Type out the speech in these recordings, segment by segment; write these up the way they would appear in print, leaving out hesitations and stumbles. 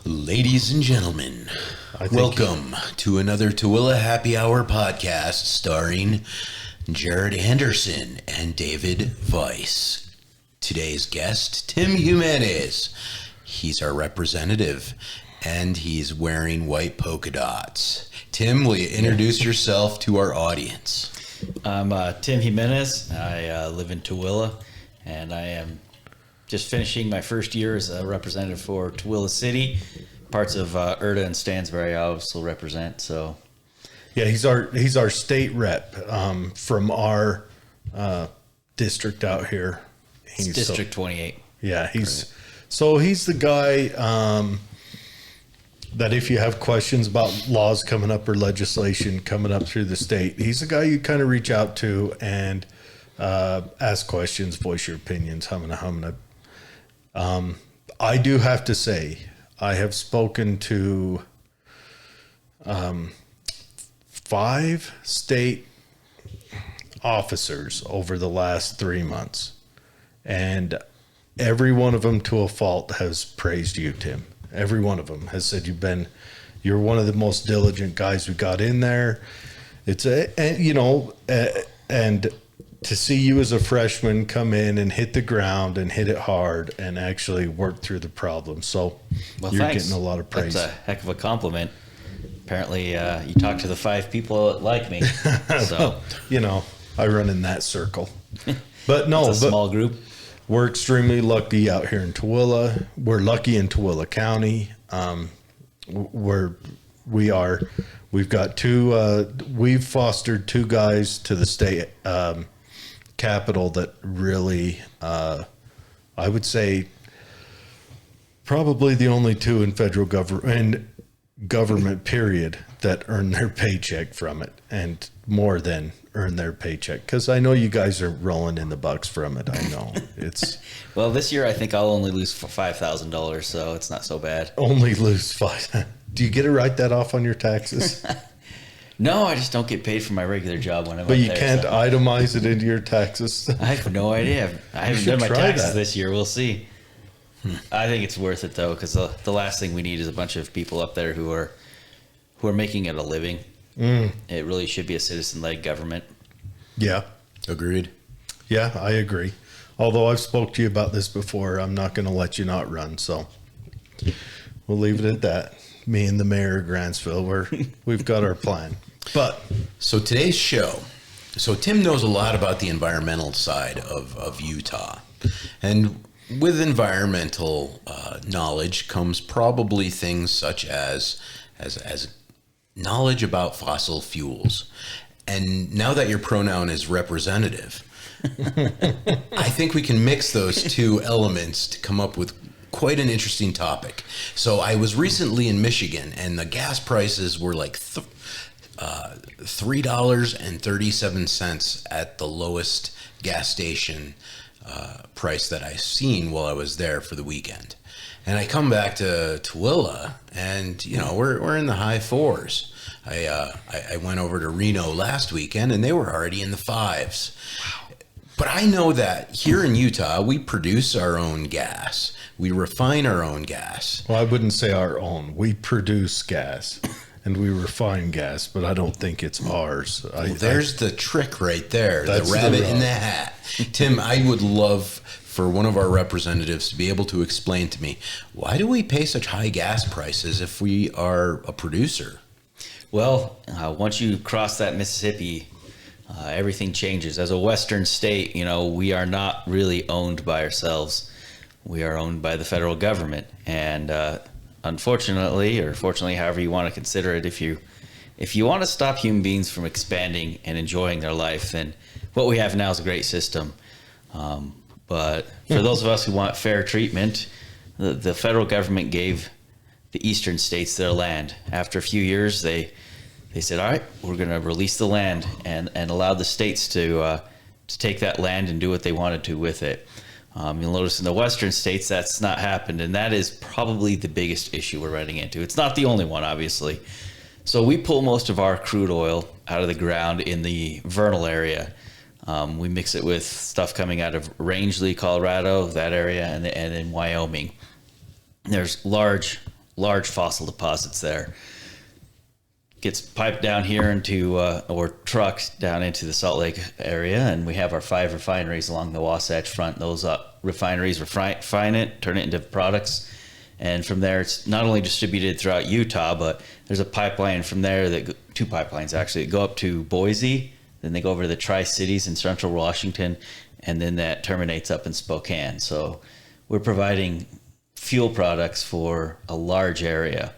Ladies and gentlemen, welcome to another Tooele Happy Hour podcast starring Jared Anderson and David Weiss. Today's guest, Tim Jimenez. He's our representative, and he's wearing white polka dots. Tim, will you introduce yourself to our audience? I'm Tim Jimenez. I live in Tooele, and I am just finishing my first year as a representative for Tooele City. Parts of Erda and Stansbury I also represent. So, yeah, he's our state rep from our district out here. He's District 28. Yeah, he's the guy that if you have questions about laws coming up or legislation coming up through the state, he's the guy you kind of reach out to and ask questions, voice your opinions, humana. I do have to say, I have spoken to 5 state officers over the last 3 months, and every one of them to a fault has praised you, Tim. Every one of them has said you're one of the most diligent guys we got in there. And to see you as a freshman come in and hit the ground and hit it hard and actually work through the problem. So you're getting a lot of praise. That's a heck of a compliment. Apparently you talked to the 5 people that like me. So, I run in that circle. But no, it's a small group. We're extremely lucky out here in Tooele. We're lucky in Tooele County. We've fostered 2 guys to the state capital that really, I would say, probably the only 2 in federal government period that earn their paycheck from it, and more than earn their paycheck. Because I know you guys are rolling in the bucks from it. I know it's well, this year I think I'll only lose $5,000, so it's not so bad. Only lose 5. Do you get to write that off on your taxes? No, I just don't get paid for my regular job when I'm But up you there, can't so. itemize it into your taxes. I have no idea. I haven't done my taxes this year. We'll see. I think it's worth it though, because the last thing we need is a bunch of people up there who are making it a living. It really should be a citizen-led government. Yeah, agreed. Yeah, I agree. Although I've spoke to you about this before, I'm not going to let you not run. So we'll leave it at that. Me and the mayor of Grantsville, we've got our plan. But so today's show. So Tim knows a lot about the environmental side of Utah, and with environmental knowledge comes probably things such as knowledge about fossil fuels. And now that your pronoun is representative, I think we can mix those 2 elements to come up with quite an interesting topic. So I was recently in Michigan, and the gas prices were like $3.37 at the lowest gas station price that I seen while I was there for the weekend. And I come back to Tooele, and we're in the high 4s. I went over to Reno last weekend, and they were already in the 5s. Wow. But I know that here in Utah, we produce our own gas. We refine our own gas. Well, I wouldn't say our own. We produce gas and we refine gas, but I don't think it's ours. There's the trick right there, the rabbit in the hat. Tim, I would love for one of our representatives to be able to explain to me, why do we pay such high gas prices if we are a producer? Well, once you cross that Mississippi, everything changes. As a Western state, we are not really owned by ourselves. We are owned by the federal government, and unfortunately, or fortunately, however you want to consider it, if you want to stop human beings from expanding and enjoying their life, then what we have now is a great system. But for those of us who want fair treatment, the federal government gave the eastern states their land. After a few years, they said, all right, we're going to release the land and allow the states to take that land and do what they wanted to with it. You'll notice in the western states that's not happened, and that is probably the biggest issue we're running into. It's not the only one, obviously. So we pull most of our crude oil out of the ground in the vernal area. We mix it with stuff coming out of Rangeley, Colorado, that area, and in Wyoming. There's large large fossil deposits there. Gets piped down here into, or trucked down into the Salt Lake area, and we have our 5 refineries along the Wasatch Front. Those refineries refine it, turn it into products, and from there it's not only distributed throughout Utah, but there's a pipeline from there, two pipelines actually, that go up to Boise, then they go over to the Tri-Cities in central Washington, and then that terminates up in Spokane. So we're providing fuel products for a large area.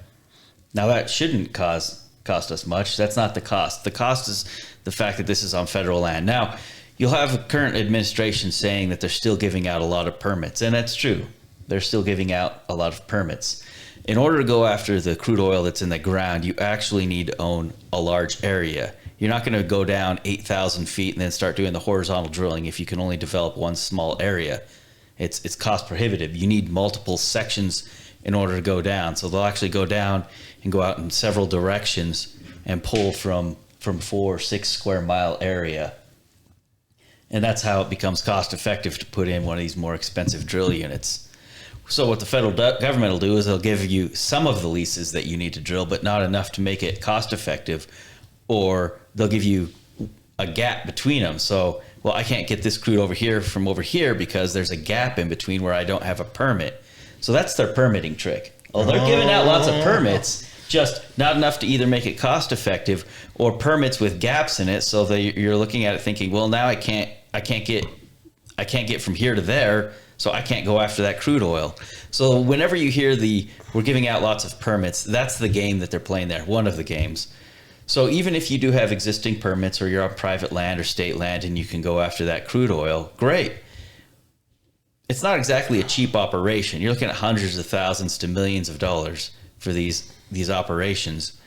Now that shouldn't cost us much. That's not the cost. The cost is the fact that this is on federal land. Now, you'll have a current administration saying that they're still giving out a lot of permits, and that's true. They're still giving out a lot of permits. In order to go after the crude oil that's in the ground, you actually need to own a large area. You're not going to go down 8,000 feet and then start doing the horizontal drilling if you can only develop one small area. It's cost prohibitive. You need multiple sections in order to go down. So they'll actually go down and go out in several directions and pull from 4 or 6 square mile area. And that's how it becomes cost effective to put in one of these more expensive drill units. So what the federal government will do is they'll give you some of the leases that you need to drill, but not enough to make it cost effective, or they'll give you a gap between them. So, well, I can't get this crude over here from over here because there's a gap in between where I don't have a permit. So that's their permitting trick. Oh, they're giving out lots of permits, just not enough to either make it cost effective or permits with gaps in it. So you're looking at it thinking, well, now I can't get from here to there, so I can't go after that crude oil. So whenever you hear we're giving out lots of permits, that's the game that they're playing there, one of the games. So even if you do have existing permits or you're on private land or state land and you can go after that crude oil, great. It's not exactly a cheap operation. You're looking at hundreds of thousands to millions of dollars for these operations.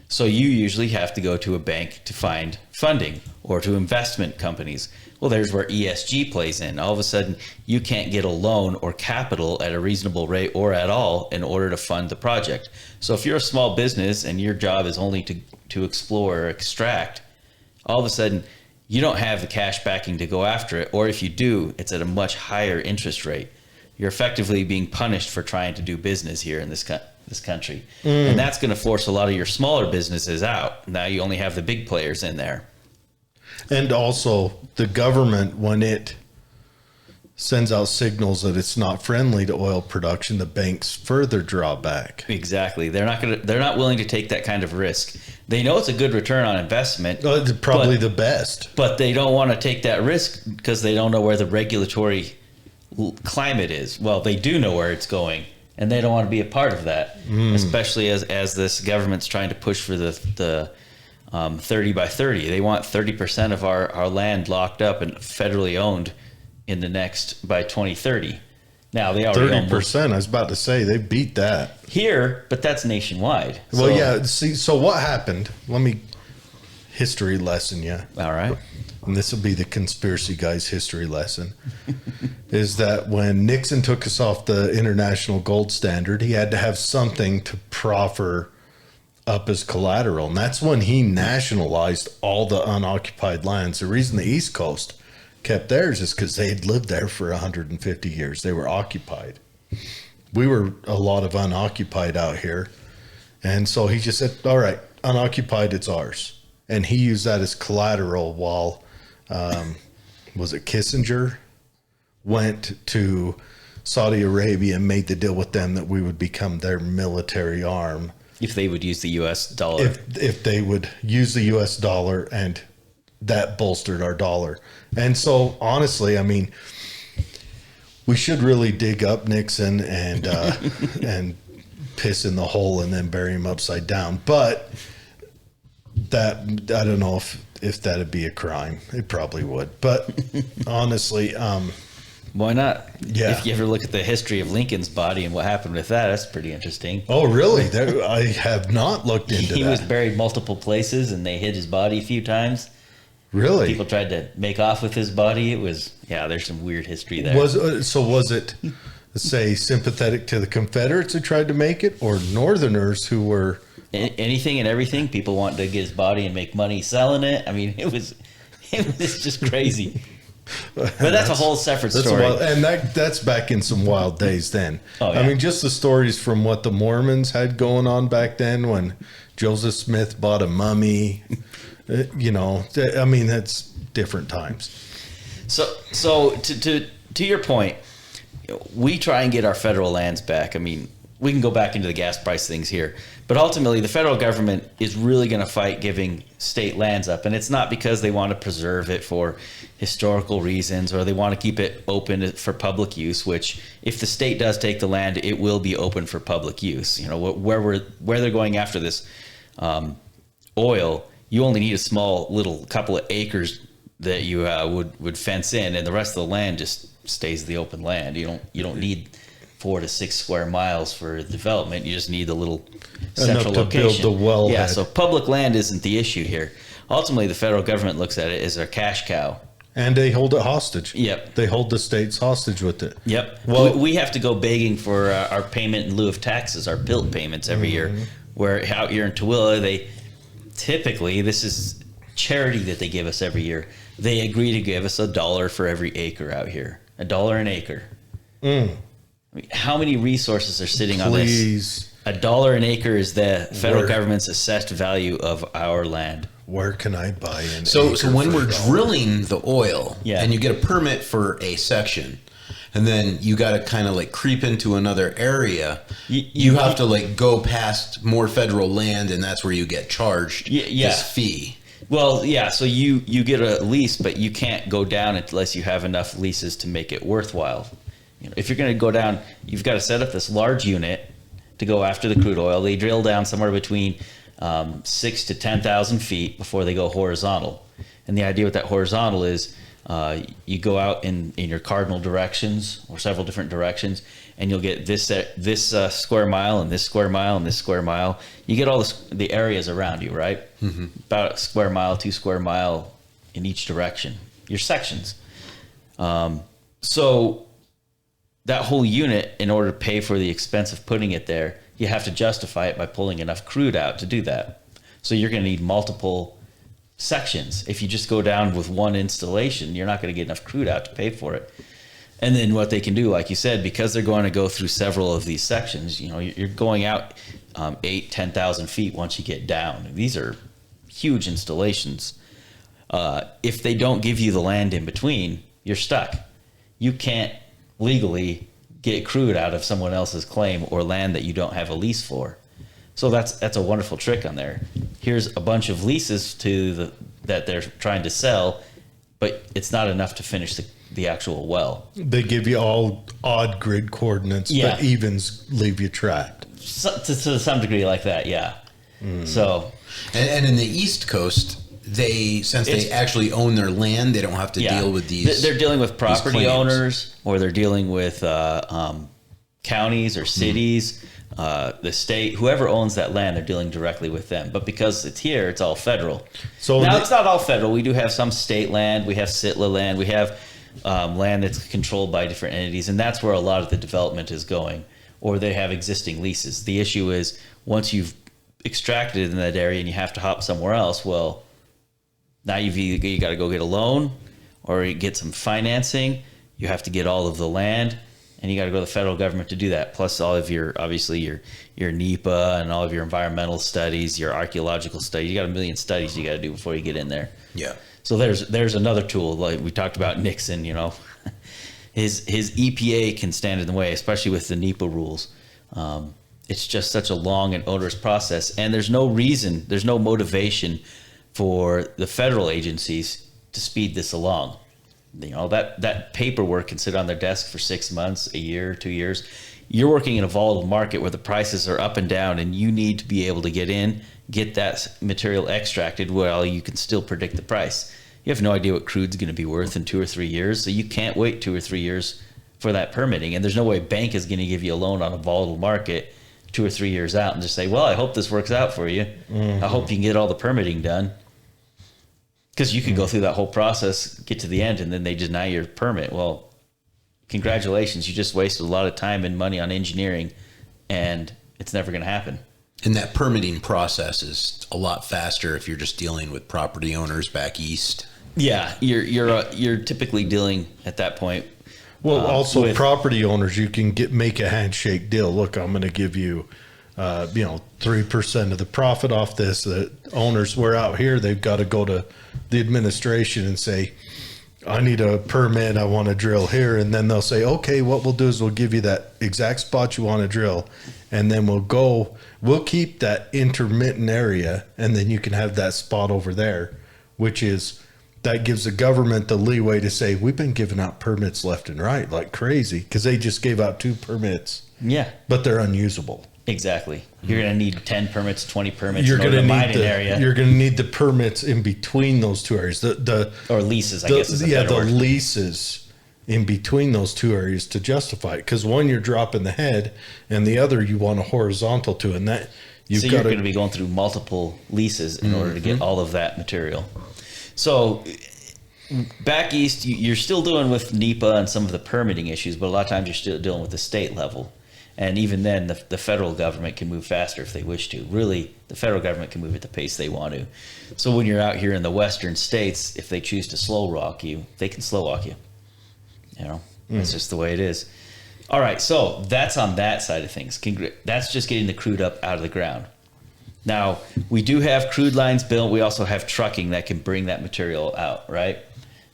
So you usually have to go to a bank to find funding or to investment companies. Well, there's where ESG plays in. All of a sudden, you can't get a loan or capital at a reasonable rate or at all in order to fund the project. So if you're a small business and your job is only to explore or extract, all of a sudden, you don't have the cash backing to go after it. Or if you do, it's at a much higher interest rate. You're effectively being punished for trying to do business here in this country. And that's going to force a lot of your smaller businesses out. Now you only have the big players in there. And also the government, when it sends out signals that it's not friendly to oil production, the banks further draw back. Exactly. They're not willing to take that kind of risk. They know it's a good return on investment. It's probably the best. But they don't want to take that risk because they don't know where the regulatory climate is. Well, they do know where it's going, and they don't want to be a part of that, especially as this government's trying to push for the 30 by 30. They want 30% of our land locked up and federally owned by 2030. Now they already 30%. I was about to say they beat that here, but that's nationwide. Well, so, yeah. See, so what happened? Let me history lesson you. All right. And this will be the conspiracy guy's history lesson. Is that when Nixon took us off the international gold standard, he had to have something to proffer up as collateral, and that's when he nationalized all the unoccupied lands. The reason the East Coast kept theirs is because they had lived there for 150 years. They were occupied. We were a lot of unoccupied out here. And so he just said, all right, unoccupied, it's ours. And he used that as collateral while, was it Kissinger, went to Saudi Arabia and made the deal with them that we would become their military arm. If they would use the U.S. dollar. If they would use the U.S. dollar, and that bolstered our dollar. And so, honestly, I mean, we should really dig up Nixon and and piss in the hole and then bury him upside down. But that, I don't know if that'd be a crime. It probably would. But honestly, why not? Yeah. If you ever look at the history of Lincoln's body and what happened with that, that's pretty interesting. Oh, really? I have not looked into that. He was buried multiple places, and they hid his body a few times. Really? People tried to make off with his body. It was, there's some weird history there. Was it, say, sympathetic to the Confederates who tried to make it, or Northerners who were... Anything and everything. People wanted to get his body and make money selling it. I mean, it was just crazy. But that's a whole separate That's story. and that's back in some wild days then. Oh, yeah. I mean, just the stories from what the Mormons had going on back then when Joseph Smith bought a mummy. You know, I mean, that's different times. So to your point, we try and get our federal lands back. I mean, we can go back into the gas price things here, but ultimately the federal government is really going to fight giving state lands up. And it's not because they want to preserve it for historical reasons or they want to keep it open for public use, which if the state does take the land, it will be open for public use. You know, where they're going after this oil, you only need a small little couple of acres that you would fence in, and the rest of the land just stays the open land. You don't need 4 to 6 square miles for development. You just need a little central location. Build the wellhead. Yeah, so public land isn't the issue here. Ultimately, the federal government looks at it as their cash cow. And they hold it hostage. Yep. They hold the states hostage with it. Yep. Well, We have to go begging for our payment in lieu of taxes, our PILT payments every year. Where out here in Tooele, they typically, this is charity that they give us every year. They agree to give us $1 for every acre out here. $1 an acre. I mean, how many resources are sitting on this? $1 an acre is the federal government's assessed value of our land. Where can I buy an So acre when for we're $1? drilling the oil, Yeah. and you get a permit for a section, and then you got to kind of like creep into another area, you have to like go past more federal land, and that's where you get charged this fee. Well, yeah, so you get a lease, but you can't go down unless you have enough leases to make it worthwhile. You know, if you're going to go down, you've got to set up this large unit to go after the crude oil. They drill down somewhere between 6 to 10,000 feet before they go horizontal. And the idea with that horizontal is you go out in your cardinal directions or several different directions, and you'll get this square mile and this square mile and this square mile. You get all the areas around you, right? Mm-hmm. About a square mile, 2 square mile in each direction. Your sections. So that whole unit, in order to pay for the expense of putting it there, you have to justify it by pulling enough crude out to do that. So you're going to need multiple sections. If you just go down with one installation, you're not going to get enough crude out to pay for it. And then what they can do, like you said, because they're going to go through several of these sections, you know, you're going out 8,000, 10,000 feet once you get down. These are huge installations. If they don't give you the land in between, you're stuck. You can't legally get crude out of someone else's claim or land that you don't have a lease for. So that's a wonderful trick on there. Here's a bunch of leases that they're trying to sell, but it's not enough to finish the actual well. They give you all odd grid coordinates, but evens leave you trapped. To some degree like that, yeah. So, and in the East Coast, they actually own their land, they don't have to deal with these. They're dealing with property owners, or they're dealing with counties or cities, the state, whoever owns that land, they're dealing directly with them. But because it's here, it's all federal. So now it's not all federal. We do have some state land. We have SITLA land. We have land that's controlled by different entities, and that's where a lot of the development is going. Or they have existing leases. The issue is once you've extracted it in that area and you have to hop somewhere else, well, now you got to go get a loan or you get some financing. You have to get all of the land, and you got to go to the federal government to do that. Plus all of your NEPA and all of your environmental studies, your archaeological studies. You got a million studies you got to do before you get in there. Yeah. So there's another tool, like we talked about Nixon, you know, his EPA can stand in the way, especially with the NEPA rules. It's just such a long and onerous process, and there's no motivation for the federal agencies to speed this along. You know, that paperwork can sit on their desk for 6 months, a year, 2 years. You're working in a volatile market where the prices are up and down, and you need to be able to get that material extracted while you can still predict the price. You have no idea what crude's going to be worth in 2 or 3 years, so you can't wait 2 or 3 years for that permitting. And there's no way a bank is going to give you a loan on a volatile market 2 or 3 years out and just say, well, I hope this works out for you. Mm-hmm. I hope you can get all the permitting done. Because you could go through that whole process, get to the end, and then they deny your permit. Well, congratulations. You just wasted a lot of time and money on engineering, and it's never going to happen. And that permitting process is a lot faster if you're just dealing with property owners back east. Yeah, you're typically dealing at that point. Well, also with property owners, you can make a handshake deal. Look, I'm going to give you, 3% of the profit off this. The owners, we're out here, they've got to go to the administration and say, I need a permit. I want to drill here. And then they'll say, okay, what we'll do is we'll give you that exact spot you want to drill. And then we'll keep that intermittent area. And then you can have that spot over there, that gives the government the leeway to say, we've been giving out permits left and right like crazy, because they just gave out 2 permits. Yeah. But they're unusable. Exactly. You're going to need 10 permits, 20 permits You're in order going to to mine need an area. You're going to need the permits in between those 2 areas. Or leases, I guess is a better the word. leases in between those 2 areas to justify it. Because one, you're dropping the head, and the other you want a horizontal to, and that So you're going to be going through multiple leases in order to get all of that material. So back east, you're still dealing with NEPA and some of the permitting issues, but a lot of times you're still dealing with the state level. And even then, the federal government can move faster if they wish to. Really, the federal government can move at the pace they want to. So when you're out here in the western states, if they choose to slow walk you, they can slow walk you. That's just the way it is. All right, so that's on that side of things. That's just getting the crude up out of the ground. Now, we do have crude lines built. We also have trucking that can bring that material out, right?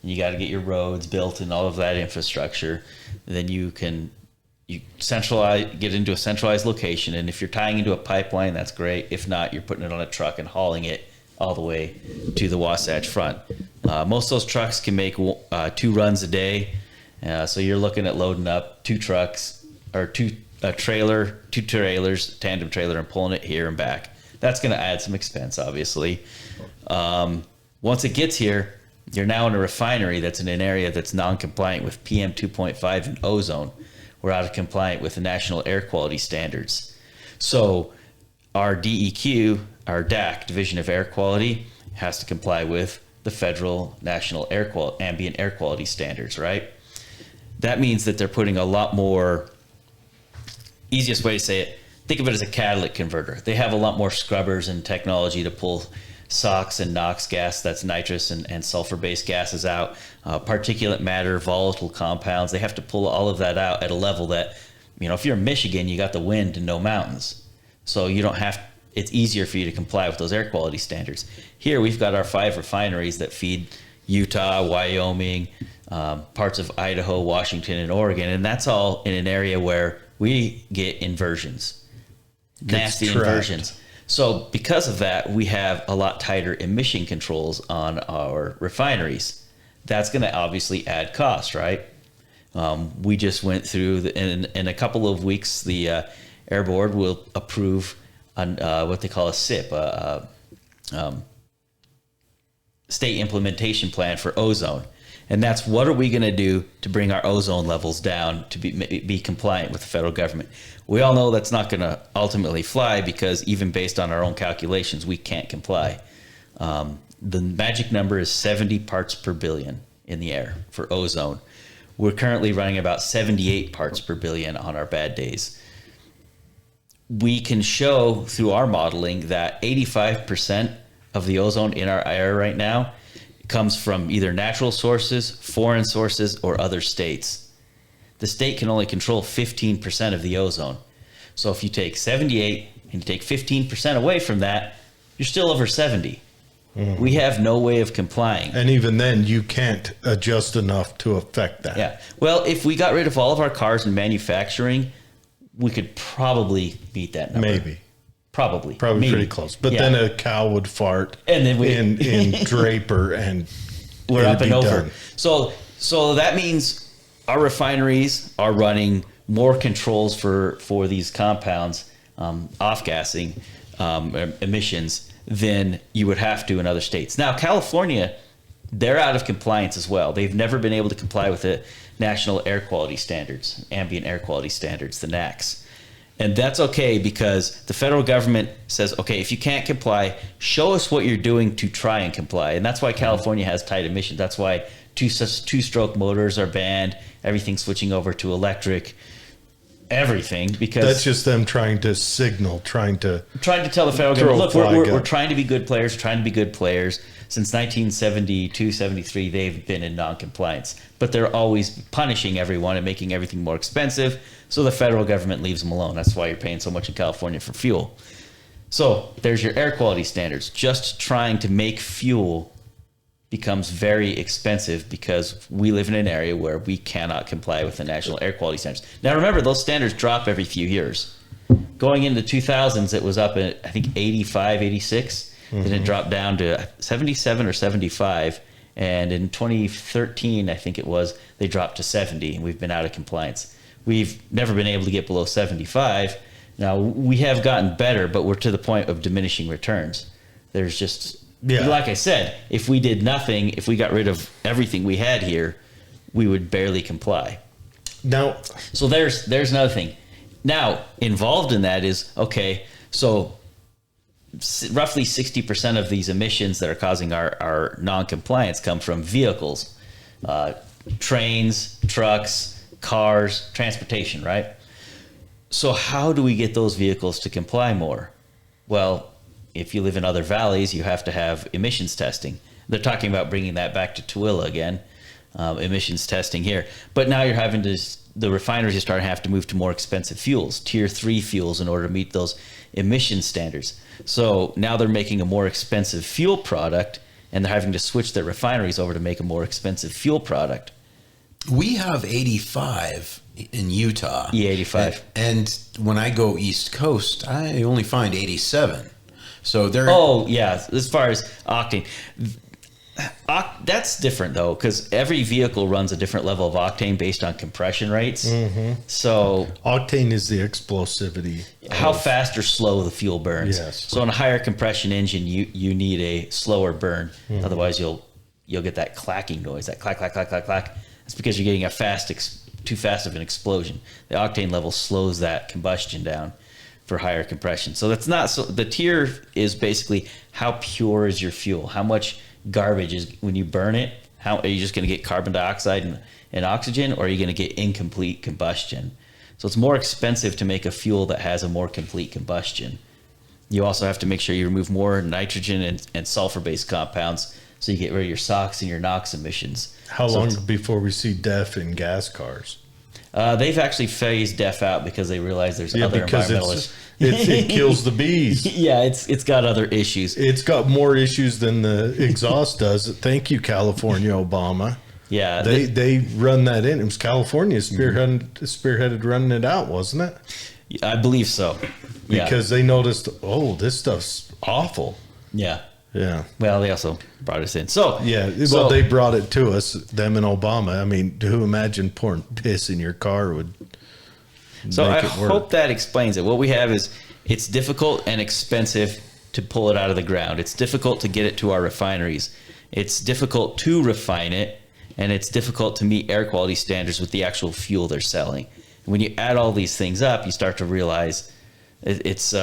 And you got to get your roads built and all of that infrastructure. Then you get into a centralized location. And if you're tying into a pipeline, that's great. If not, you're putting it on a truck and hauling it all the way to the Wasatch Front. Most of those trucks can make 2 runs a day. So you're looking at loading up 2 trucks or 2 trailers, tandem trailer, and pulling it here and back. That's going to add some expense, obviously. Once it gets here, you're now in a refinery that's in an area that's non-compliant with PM 2.5 and ozone. We're out of compliant with the National Air Quality Standards. So our DEQ, our DAQ, Division of Air Quality, has to comply with the federal National Ambient Air Quality Standards, right? That means that they're putting a lot more, easiest way to say it, think of it as a catalytic converter. They have a lot more scrubbers and technology to pull SOx and NOx gas, that's nitrous and sulfur-based gases out, particulate matter, volatile compounds. They have to pull all of that out at a level that, if you're in Michigan, you got the wind and no mountains. So it's easier for you to comply with those air quality standards. Here, we've got our 5 refineries that feed Utah, Wyoming, parts of Idaho, Washington, and Oregon, and that's all in an area where we get inversions, nasty inversions. So because of that, we have a lot tighter emission controls on our refineries. That's going to obviously add cost, right? We just went through, in a couple of weeks, the Air Board will approve what they call a SIP, State Implementation Plan for ozone. And that's what are we going to do to bring our ozone levels down to be compliant with the federal government. We all know that's not going to ultimately fly, because even based on our own calculations, we can't comply. The magic number is 70 parts per billion in the air for ozone. We're currently running about 78 parts per billion on our bad days. We can show through our modeling that 85% of the ozone in our air right now comes from either natural sources, foreign sources, or other states. The state can only control 15% of the ozone. So if you take 78 and you take 15% away from that, you're still over 70. We have no way of complying. And even then, you can't adjust enough to affect that. Yeah. Well, if we got rid of all of our cars and manufacturing, we could probably beat that number. Maybe. Probably Maybe. Pretty close. But then a cow would fart and then in Draper, and we're up and over. Done. So that means our refineries are running more controls for these compounds, off-gassing emissions, than you would have to in other states. Now, California, they're out of compliance as well. They've never been able to comply with the National Air Quality Standards, Ambient Air Quality Standards, the NACs. And that's okay, because the federal government says, okay, if you can't comply, show us what you're doing to try and comply. And that's why California has tight emissions. That's why two-stroke motors are banned, everything's switching over to electric. everything, because That's just them trying to signal, trying to tell the federal throw government, a look, flag we're up. trying to be good players, trying to be good players. Since 1972, 73, they've been in non-compliance, but they're always punishing everyone and making everything more expensive. So the federal government leaves them alone. That's why you're paying so much in California for fuel. So there's your air quality standards. Just trying to make fuel becomes very expensive because we live in an area where we cannot comply with the national air quality standards. Now remember, those standards drop every few years. Going into the 2000s, it was up at, I think, 85, 86. Then it dropped down to 77 or 75. And in 2013, I think it was, they dropped to 70, and we've been out of compliance. We've never been able to get below 75. Now, we have gotten better, but we're to the point of diminishing returns. There's just, like I said, if we did nothing, if we got rid of everything we had here, we would barely comply. Now, so there's another thing. Now, involved in that is, okay, so roughly 60% of these emissions that are causing our non-compliance come from vehicles, trains, trucks, cars, transportation, right? So how do we get those vehicles to comply more? Well, if you live in other valleys, you have to have emissions testing. They're talking about bringing that back to Tooele again, emissions testing here. But now you're having to, the refineries are starting to have to move to more expensive fuels, tier 3 fuels, in order to meet those emission standards. So now they're making a more expensive fuel product, and they're having to switch their refineries over to make a more expensive fuel product. We have 85 in Utah. E85. And when I go East Coast, I only find 87. So they're... Oh, yeah. As far as octane. That's different, though, because every vehicle runs a different level of octane based on compression rates. So octane is the explosivity. How fast or slow the fuel burns. Yes. So in a higher compression engine, you need a slower burn. Otherwise, you'll get that clacking noise, that clack, clack, clack, clack, clack. That's because you're getting too fast of an explosion. The octane level slows that combustion down for higher compression. So that's not so. The tier is basically how pure is your fuel? How much garbage is when you burn it? How are you just going to get carbon dioxide and oxygen, or are you going to get incomplete combustion? So it's more expensive to make a fuel that has a more complete combustion. You also have to make sure you remove more nitrogen and sulfur-based compounds, so you get rid of your SOx and your NOx emissions. How long before we see DEF in gas cars? They've actually phased DEF out because they realize there's other environmental issues. It kills the bees. Yeah, it's got other issues. It's got more issues than the exhaust does. Thank you, California, Obama. Yeah, they run that in. It was California spearheaded running it out, wasn't it? I believe so. Because they noticed, oh, this stuff's awful. Yeah. Yeah. Well, they also brought us in. So yeah, well, they brought it to us, them and Obama. I mean, who imagined pouring piss in your car would so make I it work? hope that explains it. What we have is it's difficult and expensive to pull it out of the ground. It's difficult to get it to our refineries. It's difficult to refine it, and it's difficult to meet air quality standards with the actual fuel they're selling. And when you add all these things up, you start to realize it's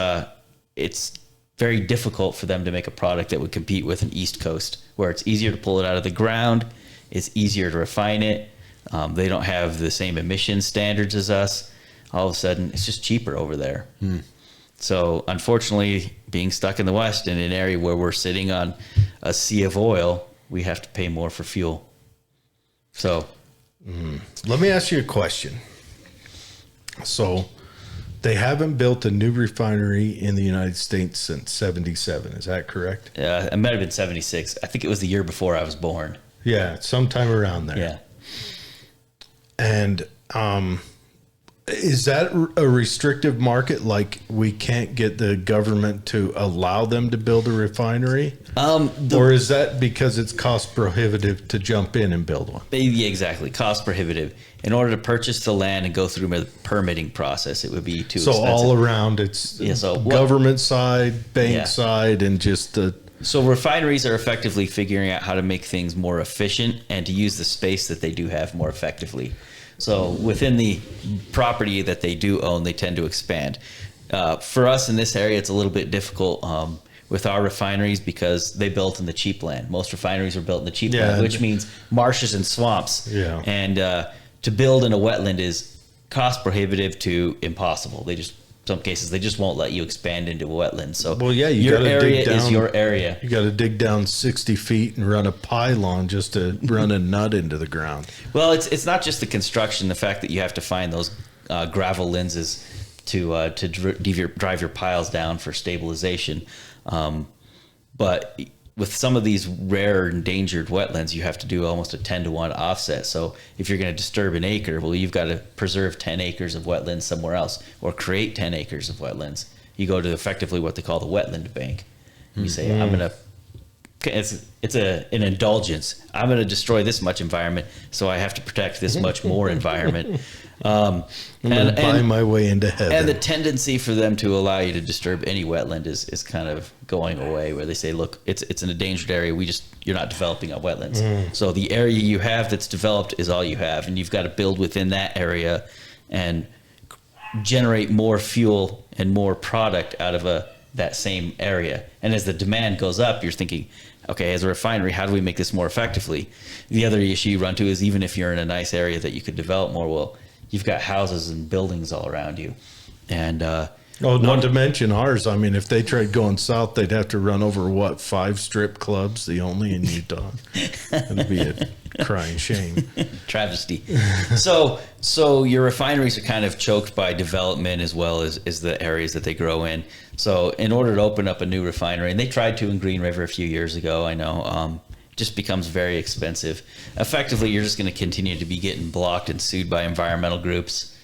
very difficult for them to make a product that would compete with an East Coast, where it's easier to pull it out of the ground, it's easier to refine it. They don't have the same emission standards as us. All of a sudden, it's just cheaper over there. So unfortunately, being stuck in the West in an area where we're sitting on a sea of oil, we have to pay more for fuel. So let me ask you a question. So they haven't built a new refinery in the United States since 77. Is that correct? it might have been 76. I think it was the year before I was born. Yeah, sometime around there. Yeah. And is that a restrictive market? Like we can't get the government to allow them to build a refinery? Or is that because it's cost prohibitive to jump in and build one? Yeah, exactly. Cost prohibitive. In order to purchase the land and go through the permitting process, it would be too expensive. So all around it's government side, bank side, and just the... So refineries are effectively figuring out how to make things more efficient and to use the space that they do have more effectively. So within the property that they do own, they tend to expand. For us in this area, it's a little bit difficult with our refineries because they built in the cheap land. Most refineries are built in the cheap land, which means marshes and swamps. Yeah. And to build in a wetland is cost prohibitive to impossible. Some cases they just won't let you expand into wetlands. So Well, yeah, you your gotta area dig down, is your area. You got to dig down 60 feet and run a pylon just to run a nut into the ground. Well, it's not just the construction, the fact that you have to find those gravel lenses to drive your piles down for stabilization. But with some of these rare endangered wetlands, you have to do almost a 10-to-1 offset. So if you're going to disturb an acre, well, you've got to preserve 10 acres of wetlands somewhere else or create 10 acres of wetlands. You go to effectively what they call the wetland bank. You say, I'm going to, it's an indulgence. I'm going to destroy this much environment, so I have to protect this much more environment. I'm going to buy my way into heaven. And the tendency for them to allow you to disturb any wetland is kind of going away, where they say, look, it's an endangered area. You're not developing on wetlands. So the area you have that's developed is all you have, and you've got to build within that area and generate more fuel and more product out of that same area. And as the demand goes up, you're thinking, okay, as a refinery, how do we make this more effectively? The other issue you run to is, even if you're in a nice area that you could develop more, well, you've got houses and buildings all around you. And not to mention ours. I mean, if they tried going south, they'd have to run over 5 strip clubs, the only in Utah. It'd be a crying shame. Travesty. So your refineries are kind of choked by development as well as the areas that they grow in. So in order to open up a new refinery, and they tried to in Green River a few years ago, I know, just becomes very expensive. Effectively, you're just going to continue to be getting blocked and sued by environmental groups.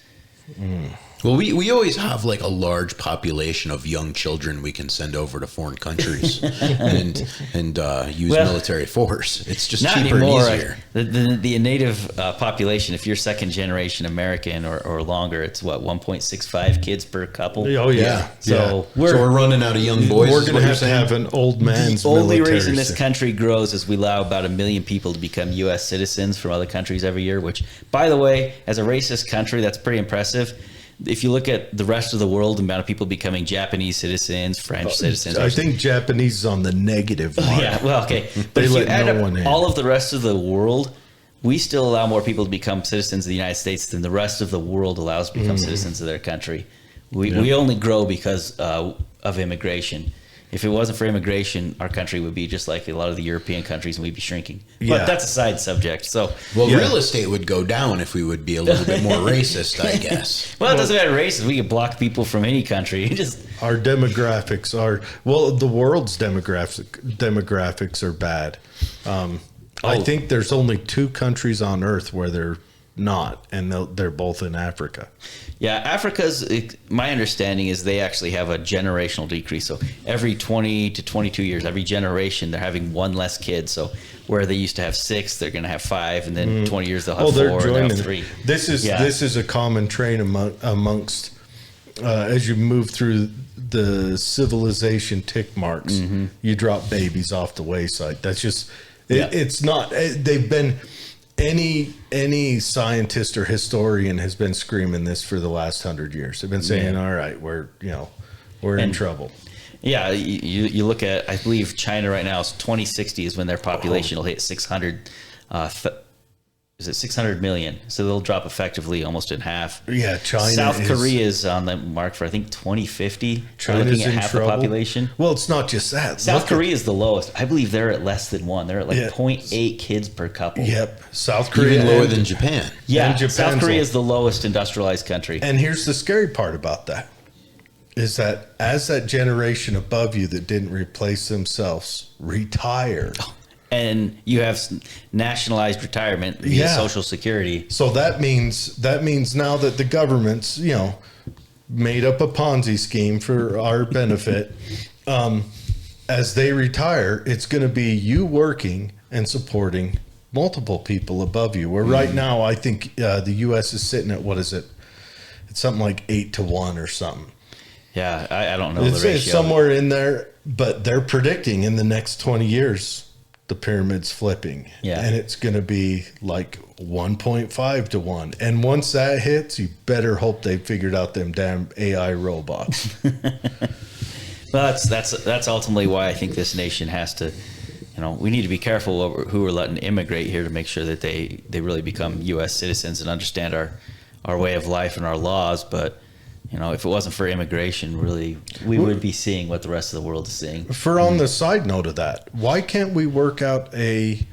Well, we always have like a large population of young children we can send over to foreign countries and use military force. It's just Not cheaper anymore. and easier. The native population, if you're second generation American or longer, it's 1.65 kids per couple. Oh, yeah. So we're running out of young boys. We're going to have an old man's The only military reason this country grows is we allow about 1 million people to become U.S. citizens from other countries every year, which, by the way, as a racist country, that's pretty impressive. If you look at the rest of the world, the amount of people becoming Japanese citizens, French citizens. I think Japanese is on the negative mark. Yeah, well, okay. But if you add up all of the rest of the world, we still allow more people to become citizens of the United States than the rest of the world allows to become citizens of their country. We only grow because of immigration. If it wasn't for immigration, our country would be just like a lot of the European countries, and we'd be shrinking. But that's a side subject. So, real estate would go down if we would be a little bit more racist, I guess. Well, it doesn't matter racist. We could block people from any country. Our demographics are, the world's demographics are bad. I think there's only 2 countries on Earth where they're not, and they're both in Africa. Yeah, Africa's, my understanding is they actually have a generational decrease. So every 20 to 22 years, every generation, they're having 1 less kid. So where they used to have 6, they're going to have 5, and then 20 years they'll have 4, and they'll have 3. This is a common trend amongst as you move through the civilization tick marks. You drop babies off the wayside. That's just it's not. They've been. Any scientist or historian has been screaming this for the last 100 years. They've been saying, "All right, we're in trouble." Yeah, you look at, I believe China right now is 2060 is when their population will hit 600. Is it 600 million? So they'll drop effectively almost in half. Yeah, South Korea is on the mark for, I think, 2050. China's looking at in half trouble. The population. Well, it's not just that. South Korea is the lowest. I believe they're at less than 1. They're at 0.8 kids per couple. Yep. South Korea. Even lower than Japan. Yeah, South Korea is the lowest industrialized country. And here's the scary part about that, is that as that generation above you that didn't replace themselves retire. And you have nationalized retirement via Social Security. So that means now that the government's made up a Ponzi scheme for our benefit. As they retire, it's going to be you working and supporting multiple people above you. Where right now, I think the U.S. is sitting at, what is it? It's something like 8-to-1 or something. Yeah, I don't know the ratio. It's somewhere in there, but they're predicting in the next 20 years the pyramid's flipping. Yeah. And it's going to be like 1.5-to-1. And once that hits, you better hope they figured out them damn AI robots. Well, that's ultimately why I think this nation has to, we need to be careful who we're letting immigrate here to make sure that they really become U.S. citizens and understand our our way of life and our laws. But if it wasn't for immigration, really, we would be seeing what the rest of the world is seeing. For on the side note of that, why can't we work out a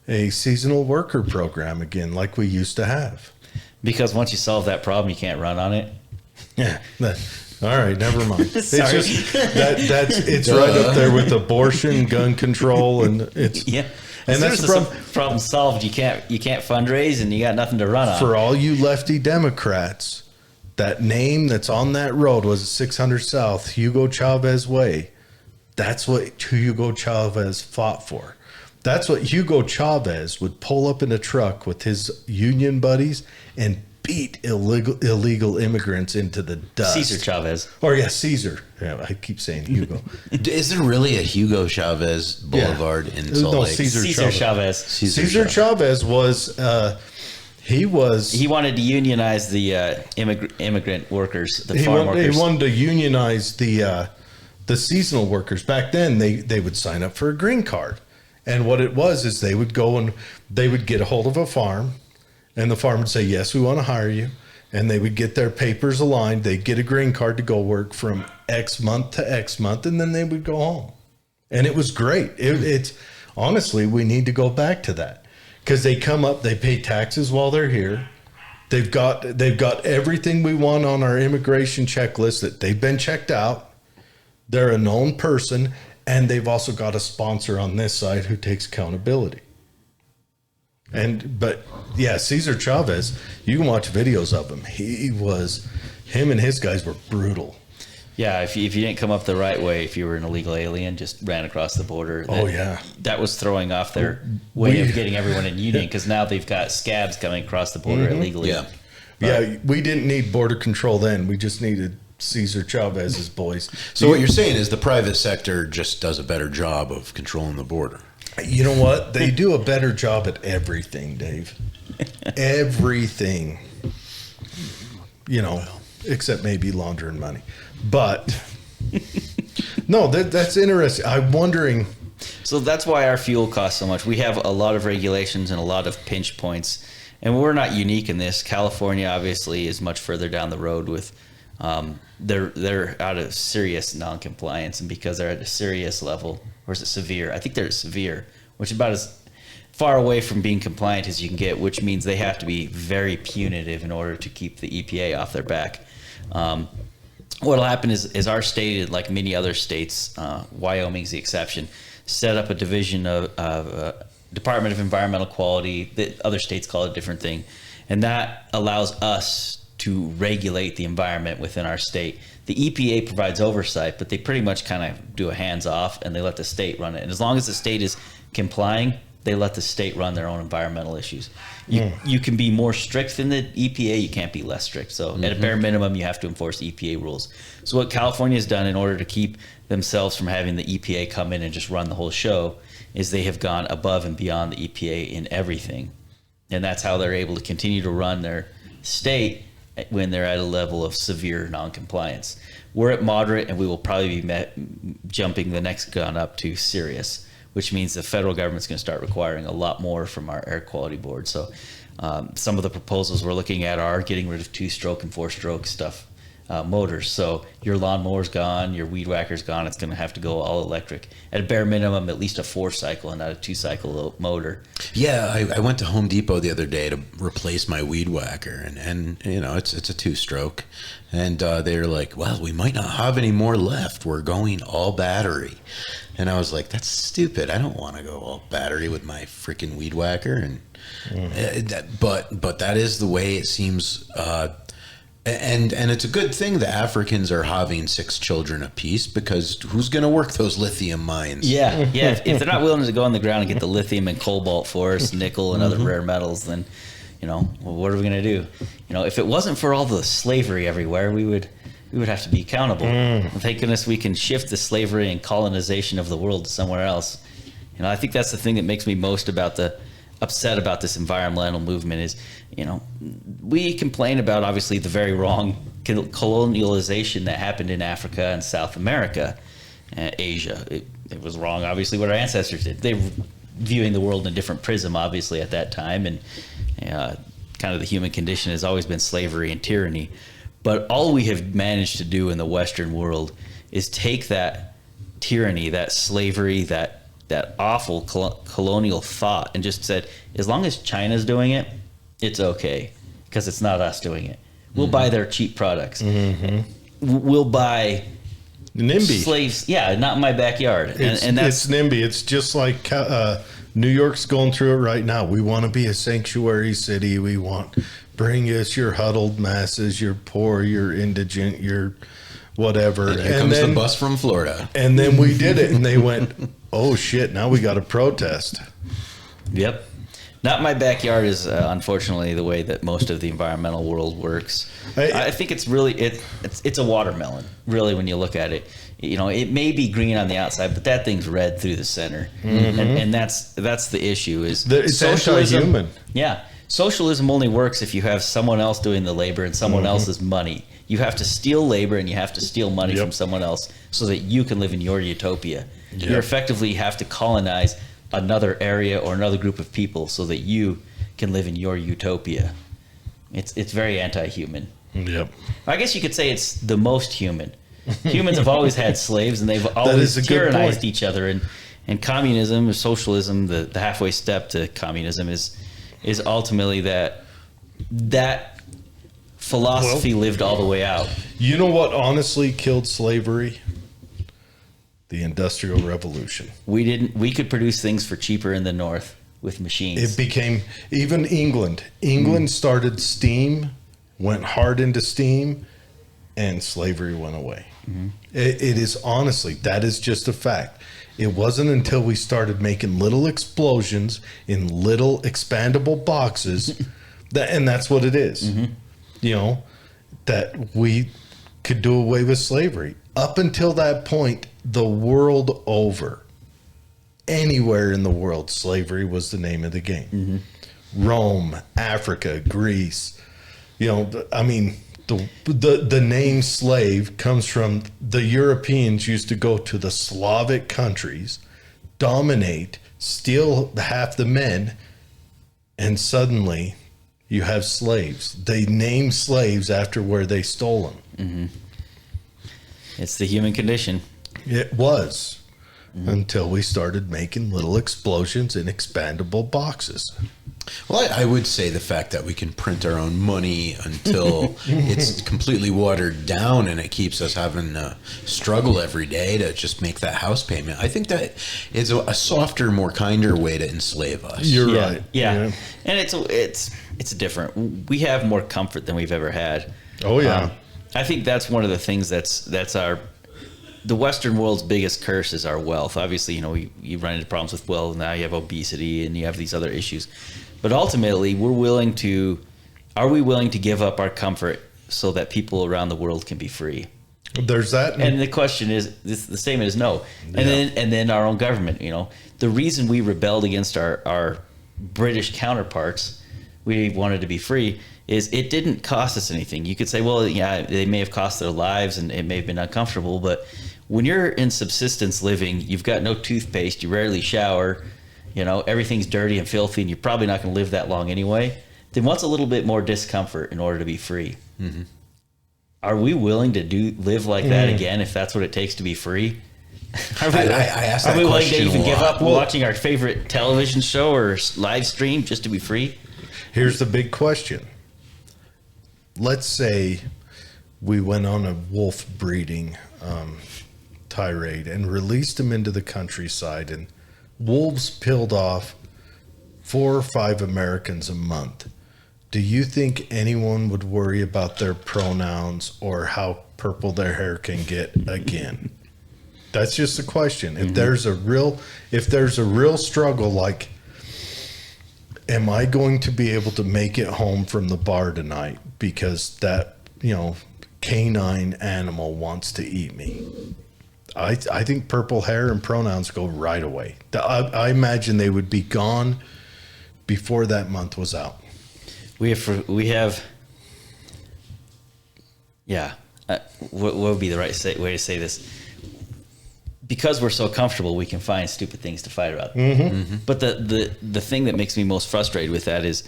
seasonal worker program again like we used to have? Because once you solve that problem, you can't run on it. Yeah. All right, never mind. It's Sorry. just it's right up there with abortion, gun control, and it's Yeah. And that's the problem solved. You can't fundraise, and you got nothing to run on. For all you lefty Democrats, that name that's on that road was 600 South, Hugo Chavez Way. That's what Hugo Chavez fought for. That's what Hugo Chavez would pull up in a truck with his union buddies and beat illegal immigrants into the dust. Cesar Chavez. Or Caesar. Yeah, I keep saying Hugo. Is there really a Hugo Chavez Boulevard in Salt Lake? Cesar Chavez. Cesar Chavez was... He wanted to unionize the immigrant workers, the farm workers. He wanted to unionize the seasonal workers. Back then, they would sign up for a green card. And what it was is they would go and they would get a hold of a farm, and the farm would say, yes, we want to hire you. And they would get their papers aligned. They'd get a green card to go work from X month to X month, and then they would go home. And it was great. It's honestly, we need to go back to that. Because they come up, they pay taxes while they're here. They've got everything we want on our immigration checklist that they've been checked out. They're a known person, and they've also got a sponsor on this side who takes accountability. But Cesar Chavez, you can watch videos of him. Him and his guys were brutal. Yeah, if you didn't come up the right way, if you were an illegal alien, just ran across the border. That was throwing off their way of getting everyone in union, because now they've got scabs coming across the border illegally. Yeah, we didn't need border control then. We just needed Cesar Chavez's boys. So what you're saying is the private sector just does a better job of controlling the border. You know what? They do a better job at everything, Dave. Everything. Except maybe laundering money. But no, that's interesting. I'm wondering. So that's why our fuel costs so much. We have a lot of regulations and a lot of pinch points, and we're not unique in this. California obviously is much further down the road with they're out of serious non-compliance, and because they're at a serious level, or is it severe? I think they're severe, which is about as far away from being compliant as you can get, which means they have to be very punitive in order to keep the EPA off their back. What'll happen is our state, like many other states, Wyoming's the exception, set up a division of Department of Environmental Quality. The other states call it a different thing. And that allows us to regulate the environment within our state. The EPA provides oversight, but they pretty much kind of do a hands-off, and they let the state run it. And as long as the state is complying, they let the state run their own environmental issues. You can be more strict than the EPA. You can't be less strict. So at a bare minimum, you have to enforce EPA rules. So what California has done in order to keep themselves from having the EPA come in and just run the whole show is they have gone above and beyond the EPA in everything. And that's how they're able to continue to run their state when they're at a level of severe noncompliance. We're at moderate, and we will probably be jumping the next gun up to serious, which means the federal government's going to start requiring a lot more from our air quality board. So some of the proposals we're looking at are getting rid of 2-stroke and 4-stroke stuff, motors. So your lawnmower's gone, your weed whacker's gone. It's going to have to go all electric. At a bare minimum, at least a 4-cycle and not a 2-cycle motor. Yeah, I went to Home Depot the other day to replace my weed whacker, and it's a 2-stroke. And they're like, well, we might not have any more left. We're going all battery. And I was like, that's stupid. I don't want to go all battery with my freaking weed whacker. And but that is the way it seems. And it's a good thing the Africans are having 6 children apiece, because who's going to work those lithium mines? Yeah. If they're not willing to go on the ground and get the lithium and cobalt for us, nickel and other rare metals, then what are we going to do? If it wasn't for all the slavery everywhere, we would have to be accountable. Thank goodness we can shift the slavery and colonization of the world to somewhere else. I think that's the thing that makes me most upset about this environmental movement is, we complain about obviously the very wrong colonialization that happened in Africa and South America, Asia. It was wrong, obviously, what our ancestors did. They were viewing the world in a different prism, obviously, at that time, and kind of the human condition has always been slavery and tyranny. But all we have managed to do in the Western world is take that tyranny, that slavery, that awful colonial thought, and just said, as long as China's doing it, it's okay, because it's not us doing it. We'll buy their cheap products. We'll buy NIMBY. slaves. Yeah, not in my backyard. And that's it's NIMBY. It's just like New York's going through it right now. We want to be a sanctuary city. We want bring us your huddled masses, your poor, your indigent, your whatever. And here comes the bus from Florida. And then we did it, and they went, "Oh shit! Now we got to protest." Yep. Not my backyard is unfortunately the way that most of the environmental world works. I think it's really it's a watermelon, really, when you look at it. You know, it may be green on the outside, but that thing's red through the center, and that's the issue. It's anti-human. Yeah, socialism only works if you have someone else doing the labor and someone else's money. You have to steal labor and you have to steal money from someone else so that you can live in your utopia. You effectively have to colonize another area or another group of people so that you can live in your utopia. It's very anti-human. Yep. I guess you could say it's the most human. Humans have always had slaves, and they've always tyrannized each other. And communism or socialism, the halfway step to communism, is ultimately that philosophy lived all the way out. You know what honestly killed slavery? The Industrial Revolution. We could produce things for cheaper in the North with machines. It became, even England. England started steam, went hard into steam, and slavery went away. It is honestly, that is just a fact. It wasn't until we started making little explosions in little expandable boxes, and that's what it is. You know, that we could do away with slavery. Up until that point, the world over, anywhere in the world, slavery was the name of the game. Rome, Africa, Greece, you know, I mean, the name slave comes from the Europeans used to go to the Slavic countries, dominate, steal half the men, and suddenly you have slaves. They name slaves after where they stole them. It's the human condition. It was until we started making little explosions in expandable boxes. Well, I would say the fact that we can print our own money until it's completely watered down and it keeps us having to struggle every day to just make that house payment. I think that is a softer, more kinder way to enslave us. You're right. Yeah. And it's different. We have more comfort than we've ever had. Oh, yeah. I think that's one of the things that's the Western world's biggest curse is our wealth. Obviously, you know, you run into problems with wealth. Now you have obesity and you have these other issues. But ultimately, are we willing to give up our comfort so that people around the world can be free? There's that. And the question is, the statement is no. And then our own government, you know, the reason we rebelled against our British counterparts, we wanted to be free, is it didn't cost us anything. You could say, well, yeah, they may have cost their lives and it may have been uncomfortable, but when you're in subsistence living, you've got no toothpaste, you rarely shower, you know, everything's dirty and filthy, and you're probably not going to live that long anyway. Then what's a little bit more discomfort in order to be free? Are we willing to live like that again if that's what it takes to be free? Are we willing to even give up watching our favorite television show or live stream just to be free? Here's the big question. Let's say we went on a wolf breeding tirade and released them into the countryside, and wolves killed off 4 or 5 Americans a month. Do you think anyone would worry about their pronouns or how purple their hair can get again? That's just a question. If there's a real struggle, like, am I going to be able to make it home from the bar tonight because that, you know, canine animal wants to eat me? I think purple hair and pronouns go right away. I imagine they would be gone before that month was out. What would be the right way to say this? Because we're so comfortable, we can find stupid things to fight about. But the thing that makes me most frustrated with that is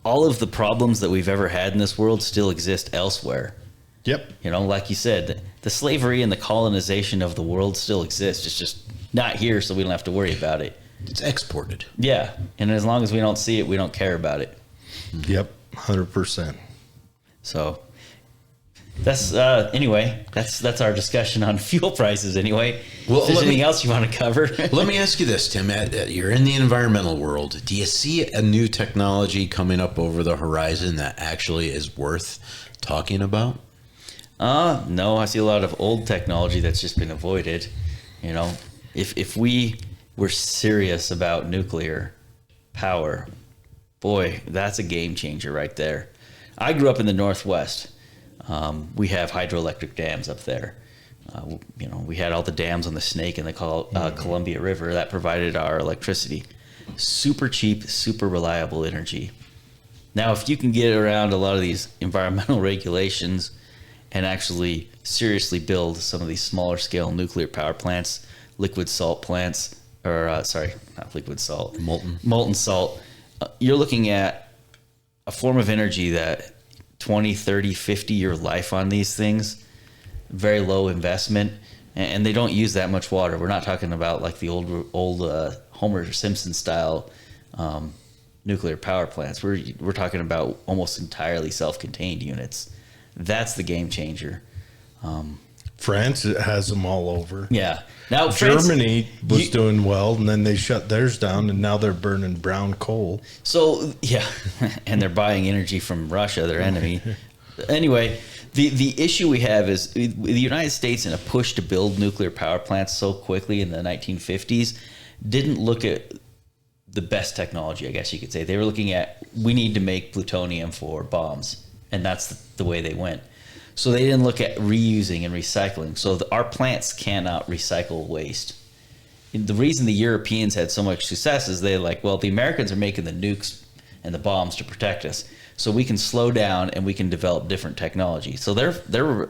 all of the problems that we've ever had in this world still exist elsewhere. Yep. You know, like you said, the slavery and the colonization of the world still exists. It's just not here, so we don't have to worry about it. It's exported. Yeah, and as long as we don't see it, we don't care about it. Yep. 100%. So that's anyway. That's our discussion on fuel prices. Anyway, Well, if there's let me- anything else you want to cover? Let me ask you this, Tim. You're in the environmental world. Do you see a new technology coming up over the horizon that actually is worth talking about? No, I see a lot of old technology that's just been avoided. You know, if we were serious about nuclear power, boy, that's a game changer right there. I grew up in the Northwest. We have hydroelectric dams up there. You know, we had all the dams on the Snake and the Columbia River that provided our electricity. Super cheap, super reliable energy. Now, if you can get around a lot of these environmental regulations and actually seriously build some of these smaller scale nuclear power plants, liquid salt plants, or sorry, not liquid salt, molten salt, you're looking at a form of energy that 20, 30, 50-year life on these things, very low investment, and they don't use that much water. We're not talking about like the old Homer Simpson style nuclear power plants. We're talking about almost entirely self-contained units. That's the game changer. France has them all over. Yeah. Now Germany was doing well, and then they shut theirs down, and now they're burning brown coal. So yeah, and they're buying energy from Russia, their enemy. Anyway, the issue we have is the United States, in a push to build nuclear power plants so quickly in the 1950s, didn't look at the best technology, I guess you could say. They were looking at, we need to make plutonium for bombs, and that's the way they went. So they didn't look at reusing and recycling. So our plants cannot recycle waste. The reason the Europeans had so much success is they're like, well, the Americans are making the nukes and the bombs to protect us, so we can slow down and we can develop different technology. So their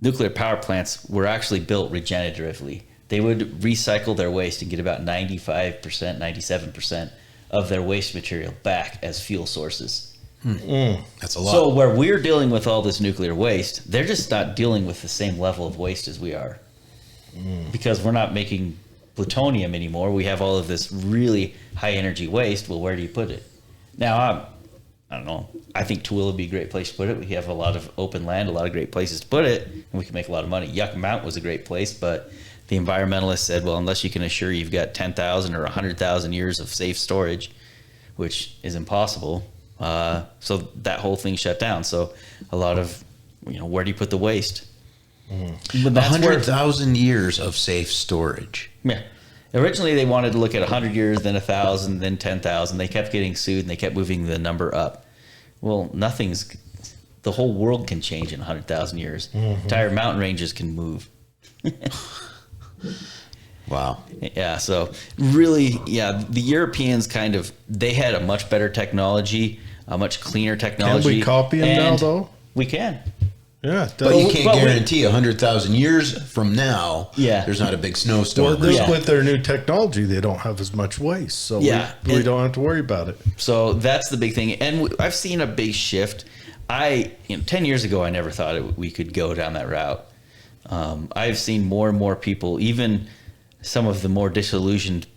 nuclear power plants were actually built regeneratively. They would recycle their waste and get about 95%, 97% of their waste material back as fuel sources. That's a lot. So where we're dealing with all this nuclear waste, they're just not dealing with the same level of waste as we are. Because we're not making plutonium anymore. We have all of this really high energy waste. Well, where do you put it? Now, I don't know. I think Tooele would be a great place to put it. We have a lot of open land, a lot of great places to put it, and we can make a lot of money. Yucca Mount was a great place, but the environmentalists said, well, unless you can assure you've got 10,000 or 100,000 years of safe storage, which is impossible. So that whole thing shut down. So a lot of, where do you put the waste? 100,000 years of safe storage. Yeah. Originally, they wanted to look at 100 years, then 1,000, then 10,000. They kept getting sued, and they kept moving the number up. Well, the whole world can change in 100,000 years. Entire mountain ranges can move. Wow. Yeah, so really, the Europeans they had a much better technology, a much cleaner technology. Can we copy them now, though? We can. Yeah. But you can't guarantee 100,000 years from now, there's not a big snowstorm. With their new technology, they don't have as much waste, so we don't have to worry about it. So that's the big thing. And I've seen a big shift. 10 years ago, I never thought we could go down that route. I've seen more and more people, even some of the more disillusioned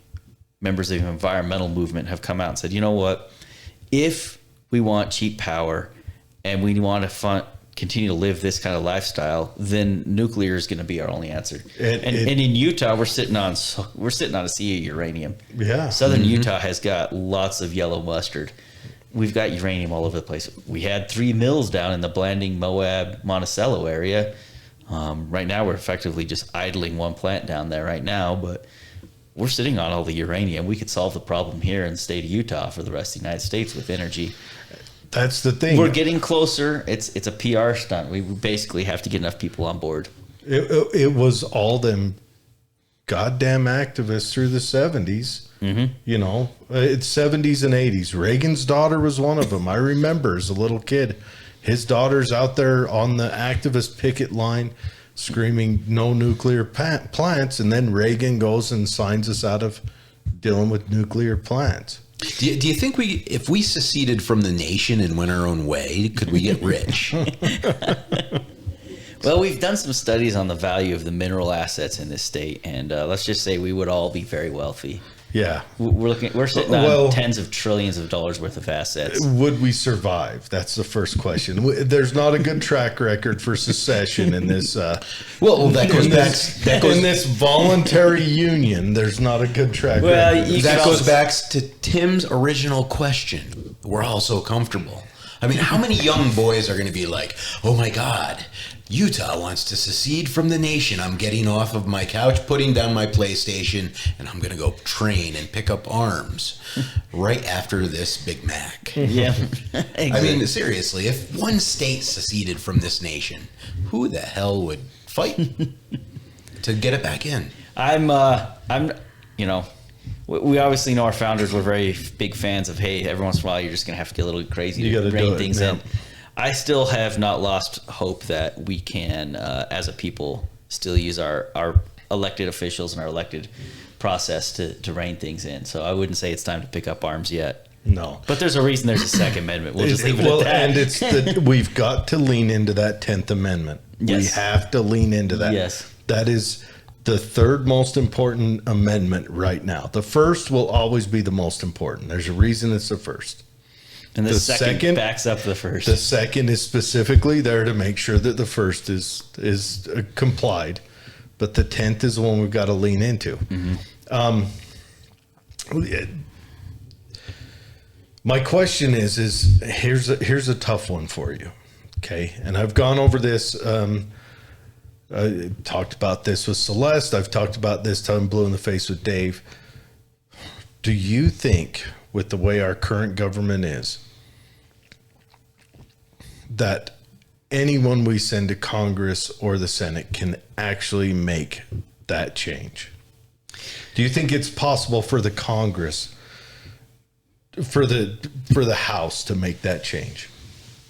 members of the environmental movement, have come out and said, you know what, if we want cheap power and we want to continue to live this kind of lifestyle, then nuclear is going to be our only answer. And in Utah, we're sitting on a sea of uranium. Yeah. Southern Utah has got lots of yellow mustard. We've got uranium all over the place. We had 3 mills down in the Blanding, Moab, Monticello area. Right now, we're effectively just idling one plant down there right now, but we're sitting on all the uranium. We could solve the problem here in the state of Utah for the rest of the United States with energy. That's the thing. We're getting closer. It's a PR stunt. We basically have to get enough people on board. It was all them goddamn activists through the 70s. It's 70s and 80s. Reagan's daughter was one of them. I remember as a little kid, his daughter's out there on the activist picket line screaming no nuclear plants, and then Reagan goes and signs us out of dealing with nuclear plants. Do you think if we seceded from the nation and went our own way, could we get rich? Well, we've done some studies on the value of the mineral assets in this state, and let's just say we would all be very wealthy. Yeah. We're sitting on tens of trillions of dollars worth of assets. Would we survive? That's the first question. There's not a good track record for secession in this. In this voluntary union. There's not a good track record. That goes back to Tim's original question. We're all so comfortable. I mean, how many young boys are going to be like, "Oh my God, Utah wants to secede from the nation. I'm getting off of my couch, putting down my PlayStation, and I'm going to go train and pick up arms right after this Big Mac." Yeah. Exactly. I mean, seriously, if one state seceded from this nation, who the hell would fight to get it back in? We obviously know our founders were very big fans of, hey, every once in a while you're just going to have to get a little crazy to rein things in. I still have not lost hope that we can, as a people, still use our elected officials and our elected process to rein things in. So I wouldn't say it's time to pick up arms yet. No. But there's a reason there's a Second Amendment. We'll just leave it at that. And we've got to lean into that 10th Amendment. Yes. We have to lean into that. Yes. That is the third most important amendment right now. The first will always be the most important. There's a reason it's the first. And the second backs up the first. The second is specifically there to make sure that the first is complied, but the 10th is the one we've got to lean into. Mm-hmm. My question is here's a tough one for you, okay? And I've gone over this. I talked about this with Celeste. I've talked about this time blue in the face with Dave. Do you think, with the way our current government is, that anyone we send to Congress or the Senate can actually make that change? Do you think it's possible for the Congress, for the House to make that change?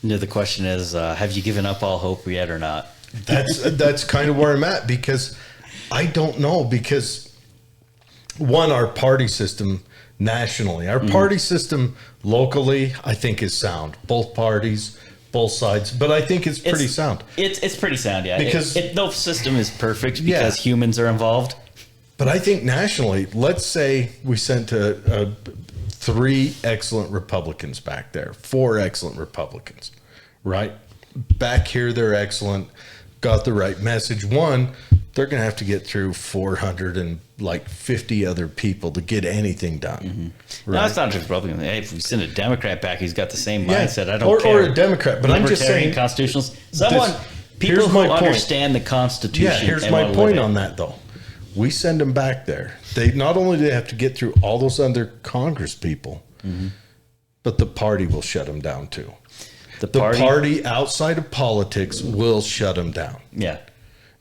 No, the question is, have you given up all hope yet or not? That's kind of where I'm at, because I don't know, because one, our party system nationally, our party system locally, I think is sound. Both parties, both sides, but I think it's pretty sound. It's pretty sound, yeah. Because no system is perfect because humans are involved. But I think nationally, let's say we sent 3 excellent Republicans back there, 4 excellent Republicans, right? Back here, they're excellent, got the right message. One, they're going to have to get through 450 other people to get anything done. Mm-hmm. Right? No, it's not just Republican. Hey, if we send a Democrat back, he's got the same mindset. I don't care. Or a Democrat, but I'm just saying, constitutionals. People who understand the Constitution. Yeah, here's my point on that, though. We send them back there. They not only do they have to get through all those other Congress people, but the party will shut them down too. The party outside of politics will shut them down. Yeah.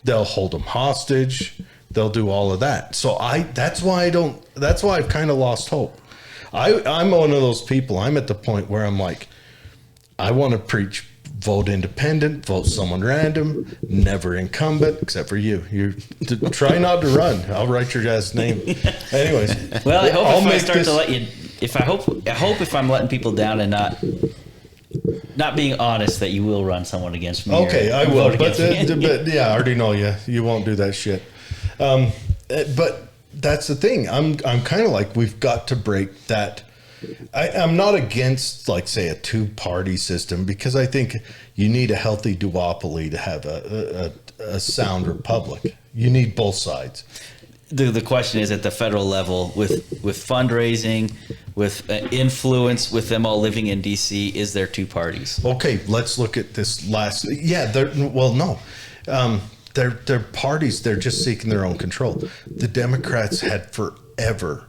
They'll hold them hostage. They'll do all of that. So that's why I've kind of lost hope. I'm one of those people. I'm at the point where I'm like, I want to preach vote independent, vote someone random, never incumbent, except for you. You try not to run. I'll write your guys' name. Anyways. Well, I hope I hope if I'm letting people down and not being honest, that you will run someone against me. Okay, I will. But yeah, I already know you. You won't do that shit. But that's the thing. I'm kind of like, we've got to break that. I'm not against, like, say, a 2-party system, because I think you need a healthy duopoly to have a sound republic. You need both sides. The question is, at the federal level, with fundraising, with influence, with them all living in D.C., is there 2 parties? Okay, let's look at this last. Yeah, no. They're parties. They're just seeking their own control. The Democrats had forever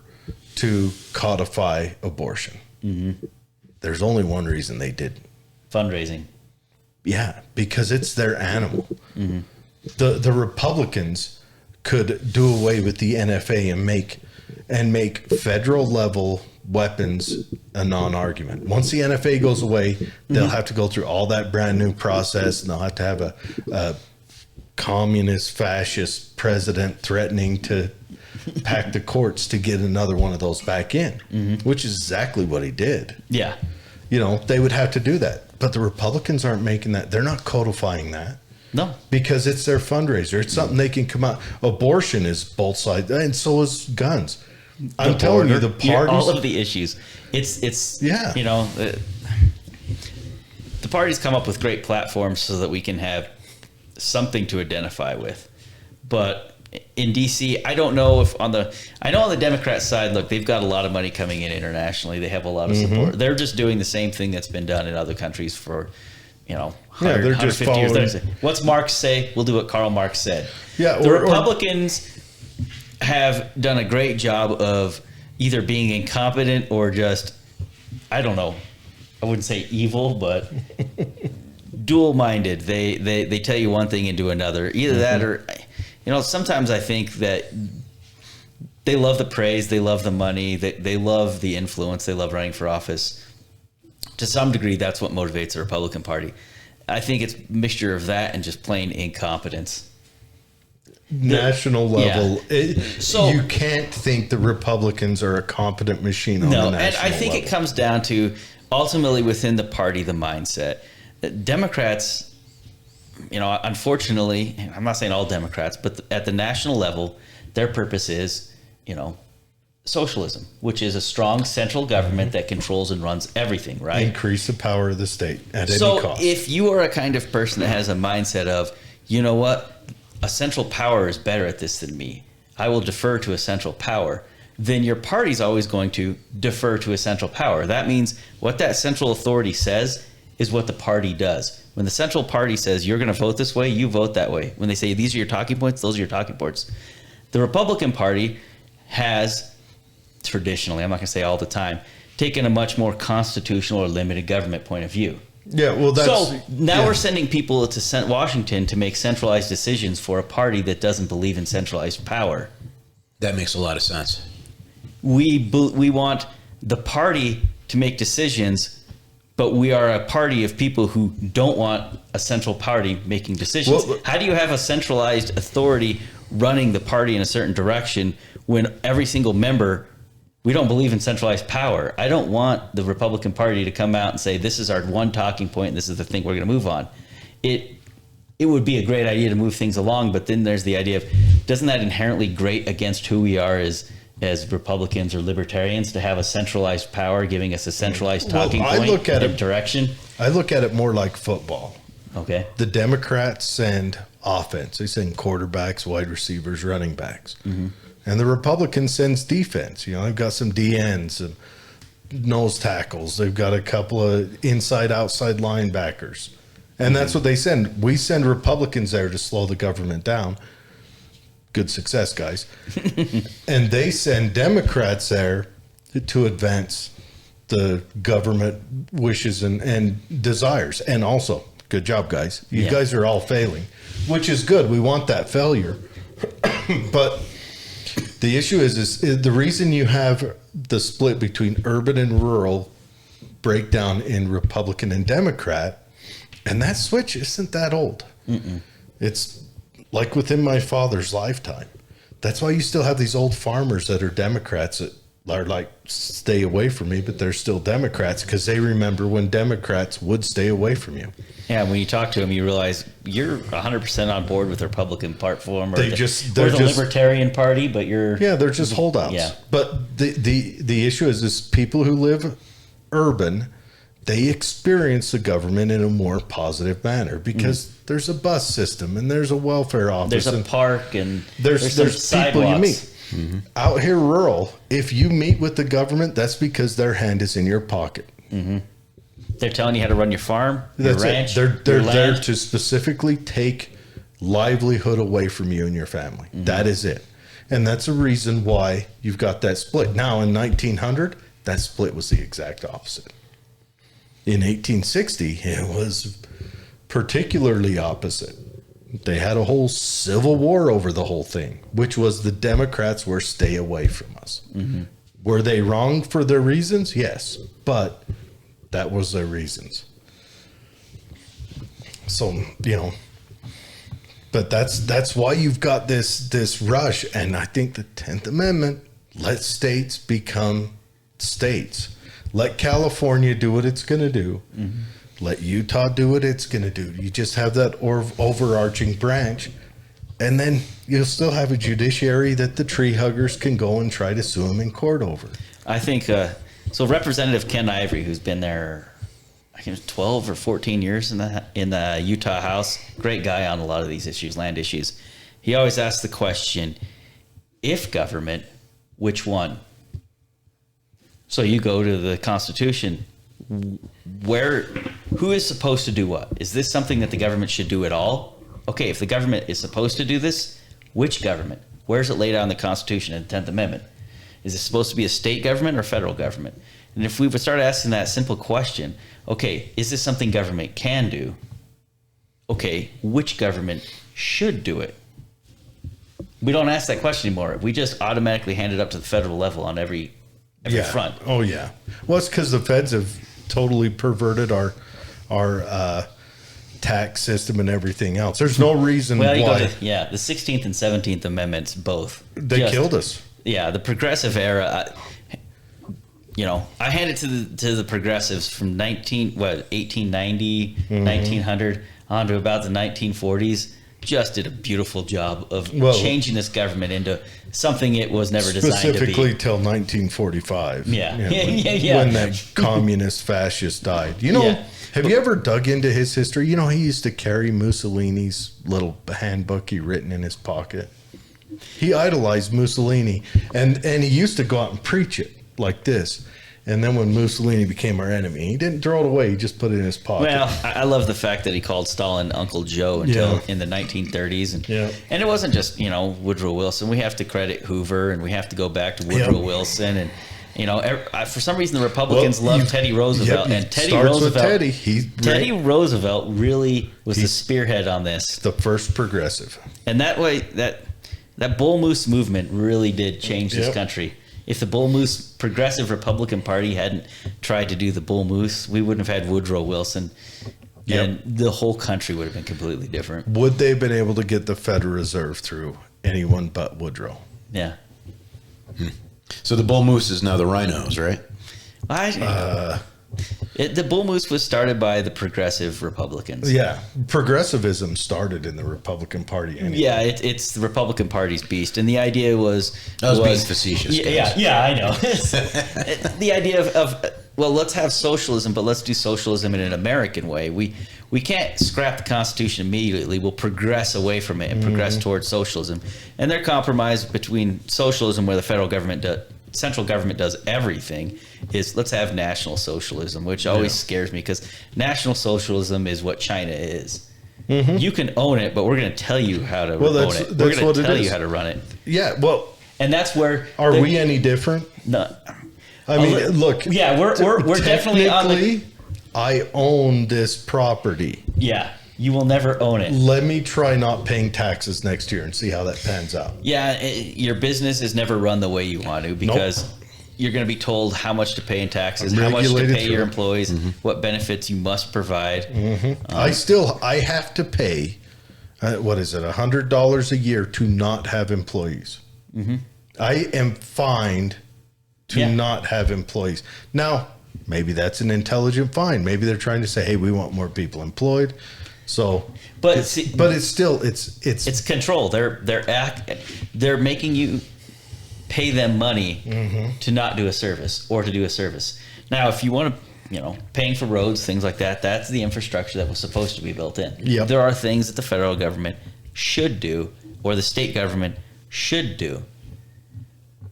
to codify abortion. Mm-hmm. There's only one reason they didn't. Fundraising. Yeah, because it's their animal. Mm-hmm. The Republicans could do away with the NFA and make federal level weapons a non-argument. Once the NFA goes away, they'll have to go through all that brand new process, and they'll have to have a communist fascist president threatening to pack the courts to get another one of those back in, which is exactly what he did. Yeah. You know, they would have to do that. But the Republicans aren't making that. They're not codifying that. No. Because it's their fundraiser. It's something they can come out. Abortion is both sides, and so is guns. I'm telling you, the parties. All of the issues. It's Yeah. You know, the parties come up with great platforms so that we can have something to identify with. But in DC, I don't know if on the Democrat side, look, they've got a lot of money coming in internationally. They have a lot of support. They're just doing the same thing that's been done in other countries for, 100, they're just 150 years. following. What's Marx say? We'll do what Karl Marx said. Yeah, the Republicans have done a great job of either being incompetent or just, I don't know, I wouldn't say evil, but dual-minded. They tell you one thing and do another. Either that or, sometimes I think that they love the praise, they love the money, they love the influence, they love running for office. To some degree, that's what motivates the Republican Party. I think it's a mixture of that and just plain incompetence. National level. Yeah. So you can't think the Republicans are a competent machine on the national and I think level. it comes down to ultimately within the party, the mindset. Democrats, unfortunately, I'm not saying all Democrats, but at the national level, their purpose is, socialism, which is a strong central government that controls and runs everything, right? Increase the power of the state at any cost. So if you are a kind of person that has a mindset of, you know what, a central power is better at this than me, I will defer to a central power, then your party's always going to defer to a central power. That means what that central authority says is what the party does. When the central party says you're going to vote this way, you vote that way. When they say these are your talking points, those are your talking points. The Republican Party has traditionally, I'm not going to say all the time, taken a much more constitutional or limited government point of view. Yeah, well, that's... So now we're sending people to Washington to make centralized decisions for a party that doesn't believe in centralized power. That makes a lot of sense. We want the party to make decisions, but we are a party of people who don't want a central party making decisions. Well, how do you have a centralized authority running the party in a certain direction when every single member, we don't believe in centralized power? I don't want the Republican Party to come out and say, this is our one talking point, and this is the thing we're going to move on. It would be a great idea to move things along, but then there's the idea of, doesn't that inherently grate against who we are as Republicans or libertarians to have a centralized power giving us a centralized talking point and direction? I look at it more like football. Okay. The Democrats send offense. They send quarterbacks, wide receivers, running backs. Mm-hmm. And the Republicans sends defense. They've got some DNs, some nose tackles. They've got a couple of inside, outside linebackers. And that's what they send. We send Republicans there to slow the government down. Good success, guys. And they send Democrats there to advance the government wishes and desires. And also, good job, guys. You guys are all failing, which is good. We want that failure. But the issue is the reason you have the split between urban and rural breakdown in Republican and Democrat, and that switch isn't that old. Mm-mm. It's like within my father's lifetime. That's why you still have these old farmers that are Democrats that are like, stay away from me, but they're still Democrats because they remember when Democrats would stay away from you. Yeah, when you talk to them, you realize you're 100% on board with the Republican platform or they're the just Libertarian Party, but they're just holdouts. Yeah. But the issue is people who live urban, they experience the government in a more positive manner because there's a bus system and there's a welfare office. There's a park and there's people you meet. Mm-hmm. Out here rural, if you meet with the government, that's because their hand is in your pocket. Mm-hmm. They're telling you how to run your farm, your that's ranch, it. They're your there land. to specifically take livelihood away from you and your family. Mm-hmm. That is it. And that's a reason why you've got that split. Now in 1900, that split was the exact opposite. In 1860, it was particularly opposite. They had a whole civil war over the whole thing, which was the Democrats were stay away from us. Mm-hmm. Were they wrong for their reasons? Yes, but that was their reasons. So, But that's why you've got this rush. And I think the 10th Amendment lets states become states. Let California do what it's going to do. Mm-hmm. Let Utah do what it's going to do. You just have that overarching branch. And then you'll still have a judiciary that the tree huggers can go and try to sue them in court over. I think, so Representative Ken Ivory, who's been there, I think 12 or 14 years in the Utah House, great guy on a lot of these issues, land issues. He always asks the question, if government, which one? So you go to the Constitution, who is supposed to do what? Is this something that the government should do at all? Okay, if the government is supposed to do this, which government? Where's it laid out in the Constitution and the 10th Amendment? Is it supposed to be a state government or federal government? And if we would start asking that simple question, okay, is this something government can do? Okay, which government should do it? We don't ask that question anymore. We just automatically hand it up to the federal level on every front. Oh, yeah. Well, it's because the feds have totally perverted our tax system and everything else. There's no reason why. The 16th and 17th Amendments both. They killed us. Yeah, the progressive era. I hand it to the progressives from 1890, 1900 on to about the 1940s. Just did a beautiful job of changing this government into something it was never designed to be. Specifically till 1945. Yeah. When that communist fascist died. Have you ever dug into his history? He used to carry Mussolini's little handbook he written in his pocket. He idolized Mussolini, and he used to go out and preach it like this. And then when Mussolini became our enemy, he didn't throw it away. He just put it in his pocket. Well, I love the fact that he called Stalin Uncle Joe until in the 1930s. And it wasn't just, Woodrow Wilson. We have to credit Hoover, and we have to go back to Woodrow Wilson. And, for some reason, the Republicans love Teddy Roosevelt. And Teddy Roosevelt really was the spearhead on this. The first progressive. And that way, that Bull Moose movement really did change this country. If the Bull Moose Progressive Republican Party hadn't tried to do the Bull Moose, we wouldn't have had Woodrow Wilson, and the whole country would have been completely different. Would they have been able to get the Federal Reserve through anyone but Woodrow? Yeah. So the Bull Moose is now the Rhinos, right? The Bull Moose was started by the progressive Republicans. Yeah, progressivism started in the Republican Party. Anyway. Yeah, it's the Republican Party's beast, and the idea was being facetious. Yeah, I know. The idea of let's have socialism, but let's do socialism in an American way. We can't scrap the Constitution immediately. We'll progress away from it and progress towards socialism. And their compromise between socialism, where the central government does everything, is let's have national socialism, which always scares me because national socialism is what China is. Mm-hmm. You can own it, but we're going to tell you how to own it. We're going to tell you how to run it. Yeah, well, and that's where are we any different? No, I mean, look. Yeah, we're definitely on the. I own this property. Yeah. You will never own it. Let me try not paying taxes next year and see how that pans out. Yeah, your business is never run the way you want to because you're going to be told how much to pay in taxes, how much to pay your employees, what benefits you must provide. I have to pay, $100 a year to not have employees. Mm-hmm. I am fined to not have employees. Now, maybe that's an intelligent fine. Maybe they're trying to say, hey, we want more people employed. So, but it's control. They're making you pay them money to not do a service or to do a service. Now, if you want to, paying for roads, things like that, that's the infrastructure that was supposed to be built in. Yep. There are things that the federal government should do or the state government should do.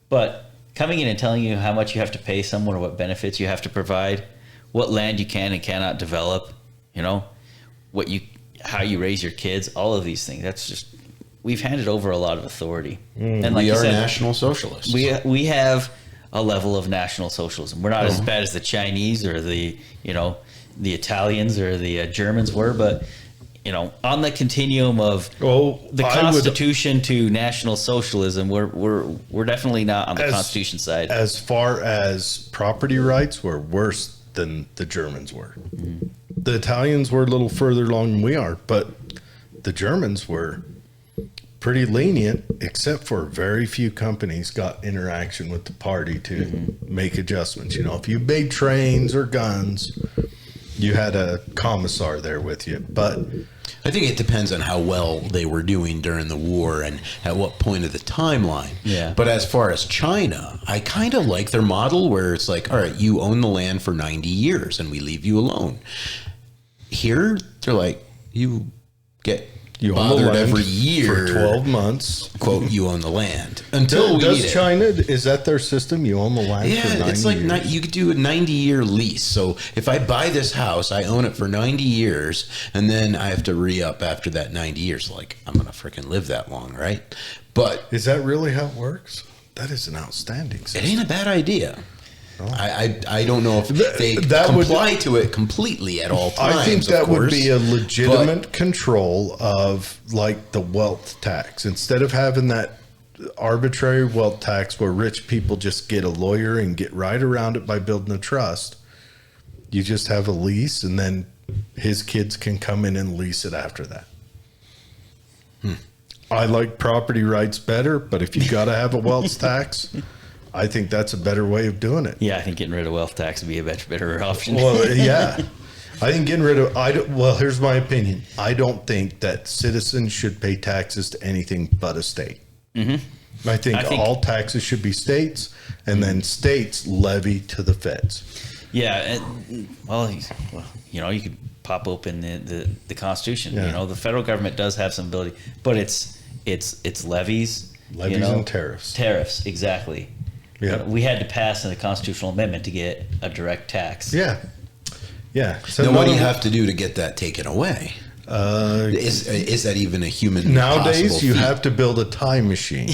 But coming in and telling you how much you have to pay someone or what benefits you have to provide, what land you can and cannot develop, how you raise your kids, all of these things. That's just, we've handed over a lot of authority. And like we are national socialists. We have a level of national socialism. We're not as bad as the Chinese or the Italians or the Germans were, but on the continuum of the Constitution to national socialism, we're definitely not on the Constitution side. As far as property rights, we're worse than the Germans were. The Italians were a little further along than we are, but the Germans were pretty lenient, except for very few companies got interaction with the party to make adjustments. You know, if you made trains or guns, you had a commissar there with you. But I think it depends on how well they were doing during the war and at what point of the timeline. Yeah. But as far as China, I kind of like their model where it's like, all right, you own the land for 90 years and we leave you alone. Here, they're like, you get you own the bothered land every year for 12 months. Quote, you own the land until we Does need China, is that their system? You own the land for 90 it's like years? you could do a 90-year lease. So if I buy this house, I own it for 90 years, and then I have to re-up after that 90 years. Like, I'm going to freaking live that long, right? But Is that really how it works? That is an outstanding system. it ain't a bad idea. Oh. I don't know if they comply to it completely at all times. I think that of would course, be a legitimate control of like the wealth tax. Instead of having that arbitrary wealth tax where rich people just get a lawyer and get right around it by building a trust, you just have a lease and then his kids can come in and lease it after that. I like property rights better, but if you got to have a wealth tax, I think that's a better way of doing it. Yeah, I think getting rid of wealth tax would be a much better option. Well, yeah. I think getting rid of, well, here's my opinion. I don't think that citizens should pay taxes to anything but a state. I think all taxes should be states, and then states levy to the feds. Yeah, well, you know, you could pop open the Constitution. Yeah. You know, the federal government does have some ability, but it's levies. Levies you know, and tariffs. Tariffs, exactly. Yeah. We had to pass a constitutional amendment to get a direct tax. Yeah. Yeah. So now, what do you have to do to get that taken away? Is that even a human? Nowadays, you feat? have to build a time machine.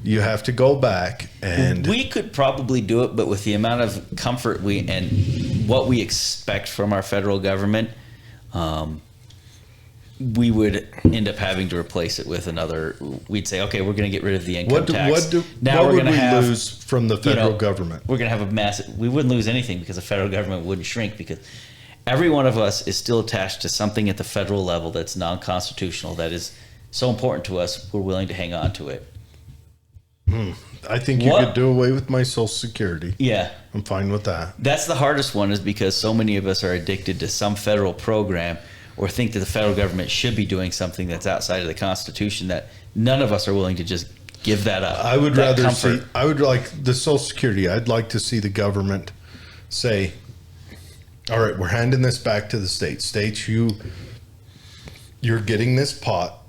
You have to go back and We could probably do it, but with the amount of comfort and what we expect from our federal government, we would end up having to replace it with another. We'd say, okay, we're going to get rid of the income tax. what would we lose from the federal government? We're going to have a massive. We wouldn't lose anything because the federal government wouldn't shrink, because every one of us is still attached to something at the federal level that's non-constitutional, that is so important to us. We're willing to hang on to it. I think you could do away with my Social Security. Yeah. I'm fine with that. That's the hardest one, is because so many of us are addicted to some federal program, or think that the federal government should be doing something that's outside of the Constitution, that none of us are willing to just give that up. I would rather comfort. see, I would like the Social Security. I'd like to see the government say, all right, we're handing this back to the states. States, you're getting this pot,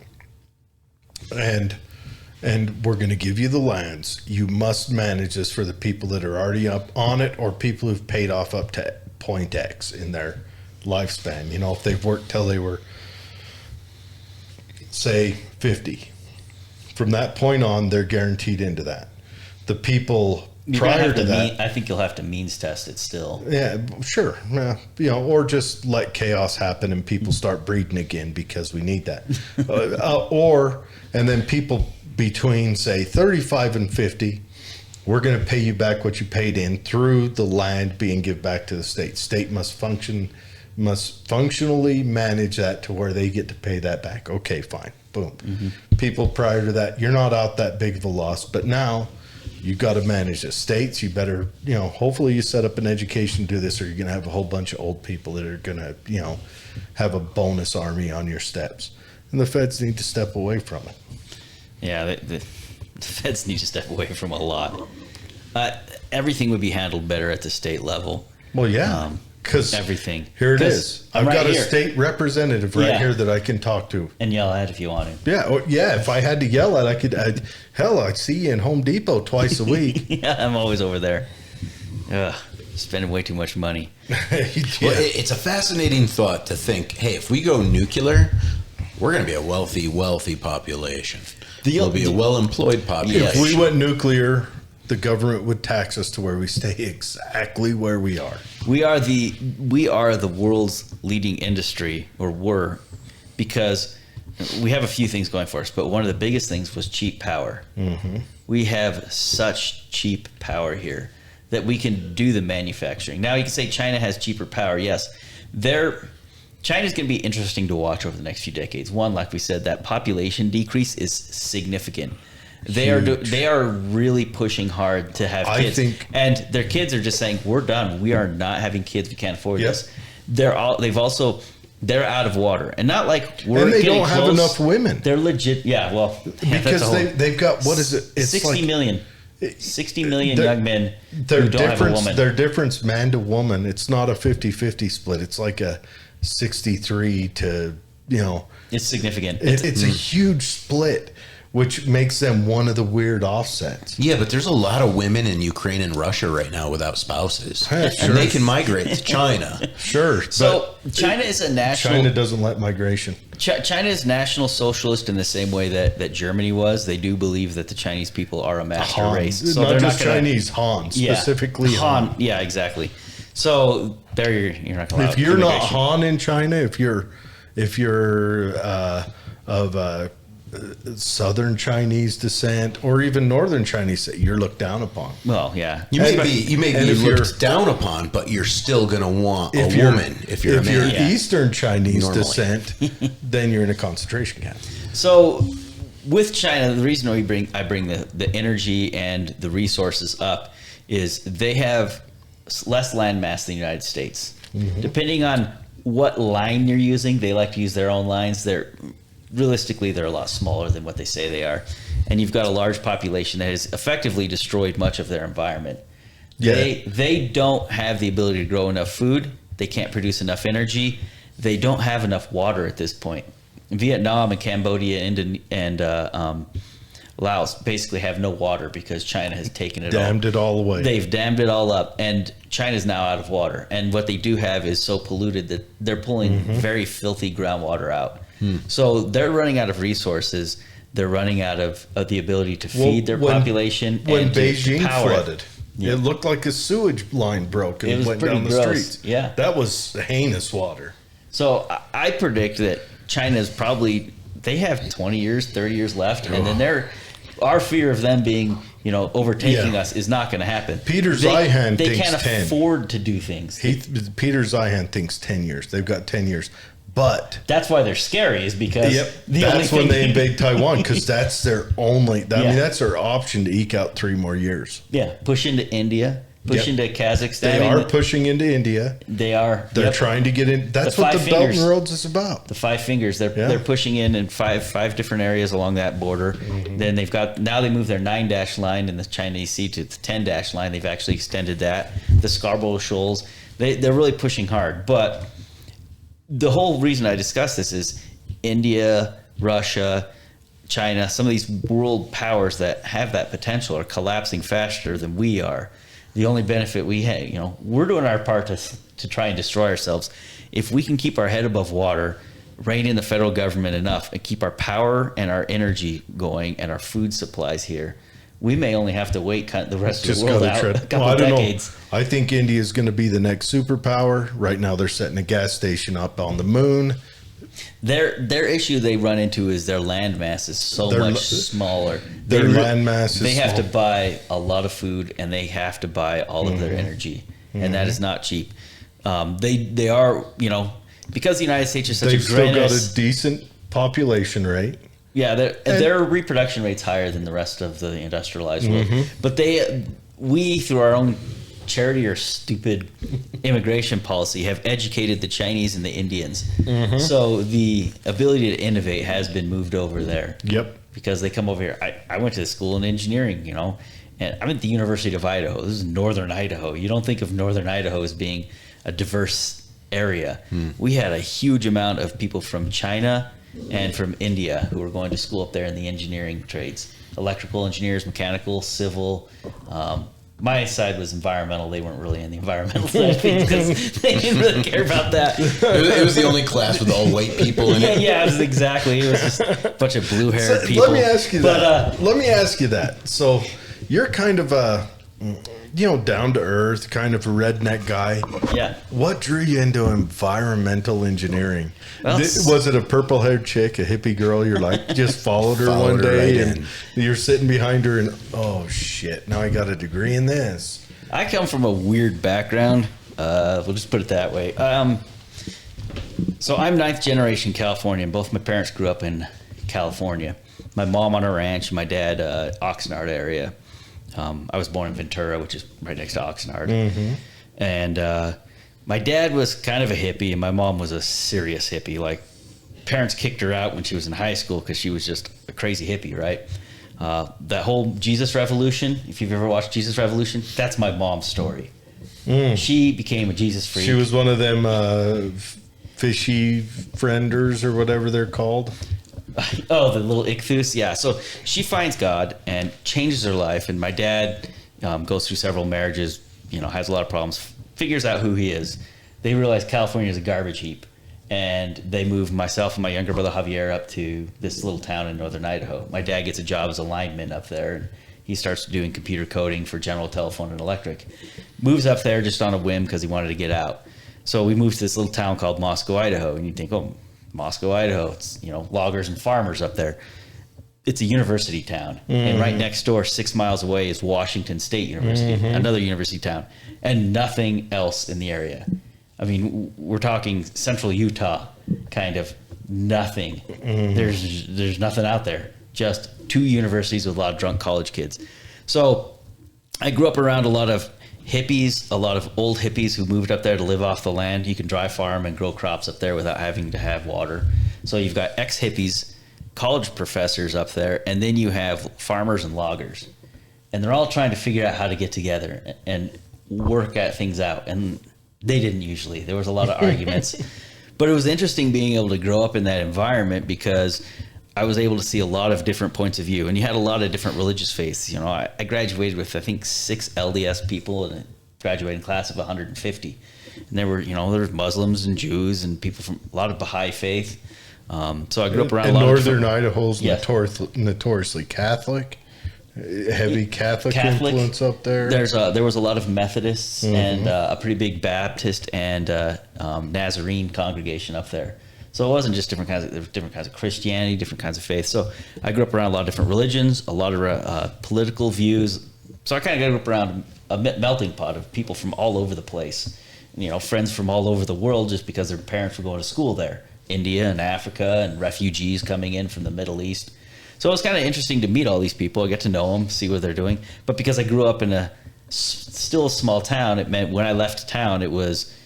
and we're going to give you the lands. You must manage this for the people that are already up on it, or people who've paid off up to point X in their lifespan. You know, if they've worked till they were, say, 50, from that point on, they're guaranteed into that. The people prior to that, I think you'll have to means test it still. yeah, sure, yeah, you know, or just let chaos happen and people start breeding again, because we need that. And then people between, say, 35 and 50, we're going to pay you back what you paid in through the land being given back to the state. State must functionally manage that to where they get to pay that back. Okay, fine, boom. People prior to that, you're not out that big of a loss, but now you got to manage the states. You better, you know, hopefully you set up an education to do this, or you're going to have a whole bunch of old people that are going to, you know, have a bonus army on your steps. And the feds need to step away from it. Yeah, the feds need to step away from a lot. Everything would be handled better at the state level. Well, yeah, because everything. Here it is. I've got a state representative right Yeah. here that I can talk to. And yell at if you want to. Yeah, yeah. If I had to yell at, I could. Hell, I see you in Home Depot twice a week. Yeah, I'm always over there. Ugh, spending way too much money. Yeah. Well, it's a fascinating thought to think, hey, if we go nuclear, we're going to be a wealthy population. We'll be a well-employed population. If we went nuclear, the government would tax us to where we stay exactly where we are. We are the world's leading industry, or were, because we have a few things going for us, but one of the biggest things was cheap power. We have such cheap power here that we can do the manufacturing. Now you can say China has cheaper power. Yes, their China's going to be interesting to watch over the next few decades. One, like we said, that population decrease is significant. They are really pushing hard to have kids, and their kids are just saying, "We're done. We are not having kids. We can't afford this." They're out of water, and not like we're. And they getting don't have close. enough women. They're legit. Yeah, well, because they've got, what is it? It's 60 million. 60 million young men their who don't have a woman. Their difference man to woman, it's not a 50-50 split. It's like a 63 to, It's significant. It's a huge split, which makes them one of the weird offsets. Yeah, but there's a lot of women in Ukraine and Russia right now without spouses. Yeah, sure. And they can migrate to China. Sure. So China is a national... China doesn't let migration. China is national socialist in the same way that Germany was. They do believe that the Chinese people are a master Han. race. So not they're just not gonna, Chinese, Han. Specifically Han. Yeah, exactly. So there you're not going to If you're not Han in China, if you're of Southern Chinese descent or even Northern Chinese, you're looked down upon. Well, yeah. You may be looked down upon, but you're still going to want a woman if you're a man. If you're Eastern Chinese descent, then you're in a concentration camp. So with China, the reason I bring the energy and the resources up is they have less land mass than the United States. Mm-hmm. Depending on what line you're using, they like to use their own lines. Realistically, they're a lot smaller than what they say they are. And you've got a large population that has effectively destroyed much of their environment. Yeah. They don't have the ability to grow enough food. They can't produce enough energy. They don't have enough water at this point. Vietnam and Cambodia and Laos basically have no water because China has taken it dammed it all away. They've dammed it all up, and China's now out of water. And what they do have is so polluted that they're pulling very filthy groundwater out. So they're running out of resources. They're running out of the ability to feed their population. When and Beijing power flooded, it looked like a sewage line broke and went down the streets. Yeah, that was heinous water. So I predict that China's they have 20 years, 30 years left, and then our fear of them being, overtaking us is not going to happen. Peter Zeihan they thinks can't 10. afford to do things. Peter Zeihan thinks 10 years. They've got 10 years. But that's why they're scary, is because that's when they invade Taiwan, because that's their only. I mean, that's their option to eke out 3 more years. Yeah, push into India, push into Kazakhstan. They are pushing into India. They are. They're trying to get in. That's what the Belt and Roads is about. The 5 fingers. They're pushing in five different areas along that border. Then they moved their 9-dash line in the Chinese Sea to the 10-dash line. They've actually extended that. The Scarborough Shoals. They're really pushing hard, but. The whole reason I discuss this is India, Russia, China, some of these world powers that have that potential are collapsing faster than we are. The only benefit we have, we're doing our part to try and destroy ourselves. If we can keep our head above water, rein in the federal government enough, and keep our power and our energy going and our food supplies here, we may only have to wait the rest of the world out a couple decades. I think India is going to be the next superpower. Right now, they're setting a gas station up on the moon. Their issue they run into is their land mass is so much smaller. Their land mass is They have to buy a lot of food, and they have to buy all of their energy, and that is not cheap. They are, because the United States is such a They've still got a decent population rate. Yeah, their reproduction rate's higher than the rest of the industrialized world. But we, through our own charity or stupid immigration policy, have educated the Chinese and the Indians. So the ability to innovate has been moved over there. Yep. Because they come over here. I went to school in engineering, and I'm at the University of Idaho. This is northern Idaho. You don't think of northern Idaho as being a diverse area. We had a huge amount of people from China and from India who were going to school up there in the engineering trades. Electrical engineers, mechanical, civil. My side was environmental. They weren't really in the environmental side because they didn't really care about that. It was the only class with all white people in it. Yeah, it was just a bunch of blue-haired people. Let me ask you that. So you're kind of a, down-to-earth, kind of a redneck guy. Yeah. What drew you into environmental engineering? Well, Was it a purple-haired chick, a hippie girl? You're like, just followed her one day, and you're sitting behind her, and oh shit, now I got a degree in this. I come from a weird background. We'll just put it that way. So I'm ninth generation Californian. Both my parents grew up in California. My mom on a ranch, my dad Oxnard area. I was born in Ventura, which is right next to Oxnard. And my dad was kind of a hippie, and my mom was a serious hippie. Like, parents kicked her out when she was in high school because she was just a crazy hippie, right? That whole Jesus Revolution, if you've ever watched Jesus Revolution, that's my mom's story. She became a Jesus freak. She was one of them fishy frienders or whatever they're called. Oh, the little ichthus. Yeah. So she finds God and changes her life. And my dad goes through several marriages, has a lot of problems, figures out who he is. They realize California is a garbage heap. And they move myself and my younger brother Javier up to this little town in northern Idaho. My dad gets a job as a lineman up there, and he starts doing computer coding for General Telephone and Electric. Moves up there just on a whim because he wanted to get out. So we moved to this little town called Moscow, Idaho. And you think, oh, Moscow, Idaho, it's, loggers and farmers up there. It's a university town. And right next door, 6 miles away, is Washington State University, another university town, and nothing else in the area. I mean, we're talking central Utah, kind of nothing. There's nothing out there. Just 2 universities with a lot of drunk college kids. So I grew up around a lot of hippies, a lot of old hippies who moved up there to live off the land. You can dry farm and grow crops up there without having to have water. So you've got ex-hippies, college professors up there, and then you have farmers and loggers. And they're all trying to figure out how to get together and work at things out. And they didn't usually. There was a lot of arguments. But it was interesting being able to grow up in that environment because I was able to see a lot of different points of view. And you had a lot of different religious faiths. I graduated with, I think, 6 LDS people in a graduating class of 150. And there were, there were Muslims and Jews and people from a lot of Baha'i faith. So I grew up around a lot of northern Idaho's notoriously Catholic. Heavy Catholic influence up there. There was a lot of Methodists and a pretty big Baptist and Nazarene congregation up there. So it wasn't just different kinds of Christianity, different kinds of faith. So I grew up around a lot of different religions, a lot of political views. So I kind of grew up around a melting pot of people from all over the place. Friends from all over the world just because their parents were going to school there. India and Africa and refugees coming in from the Middle East. So it was kind of interesting to meet all these people. I get to know them, see what they're doing. But because I grew up in still a small town, it meant when I left town, it was,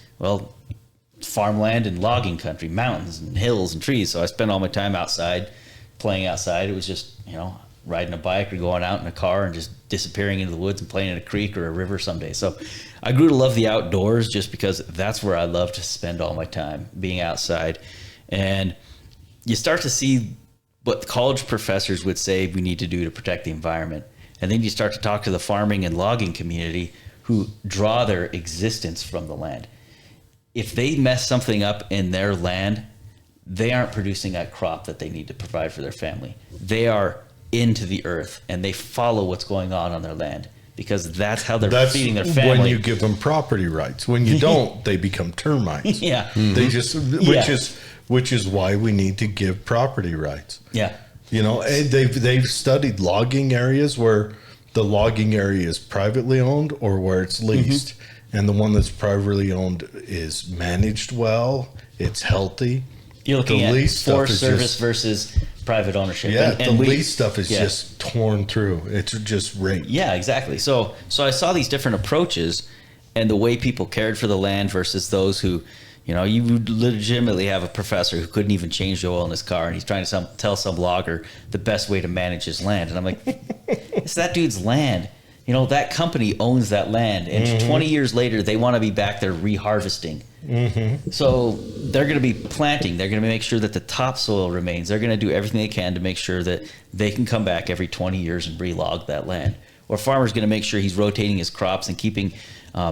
farmland and logging country, mountains and hills and trees. So I spent all my time outside, playing outside. It was just, riding a bike or going out in a car and just disappearing into the woods and playing in a creek or a river someday. So I grew to love the outdoors just because that's where I love to spend all my time, being outside. And you start to see what college professors would say we need to do to protect the environment. And then you start to talk to the farming and logging community who draw their existence from the land. If they mess something up in their land, they aren't producing that crop that they need to provide for their family. They are into the earth and they follow what's going on their land because that's how they're feeding their family. When you give them property rights. When you don't, they become termites. Yeah. They just, which is why we need to give property rights. Yeah. And they've studied logging areas where the logging area is privately owned or where it's leased. And the one that's privately owned is managed well. It's healthy. You're looking at Forest Service versus private ownership. Yeah, the lease stuff is just torn through. It's just raped. Yeah, exactly. So I saw these different approaches and the way people cared for the land versus those who, you would legitimately have a professor who couldn't even change the oil in his car, and he's trying to tell some logger the best way to manage his land. And I'm like, it's that dude's land. That company owns that land, and 20 years later, they want to be back there reharvesting. So they're going to be planting. They're going to make sure that the topsoil remains. They're going to do everything they can to make sure that they can come back every 20 years and relog that land. Or a farmer's going to make sure he's rotating his crops and keeping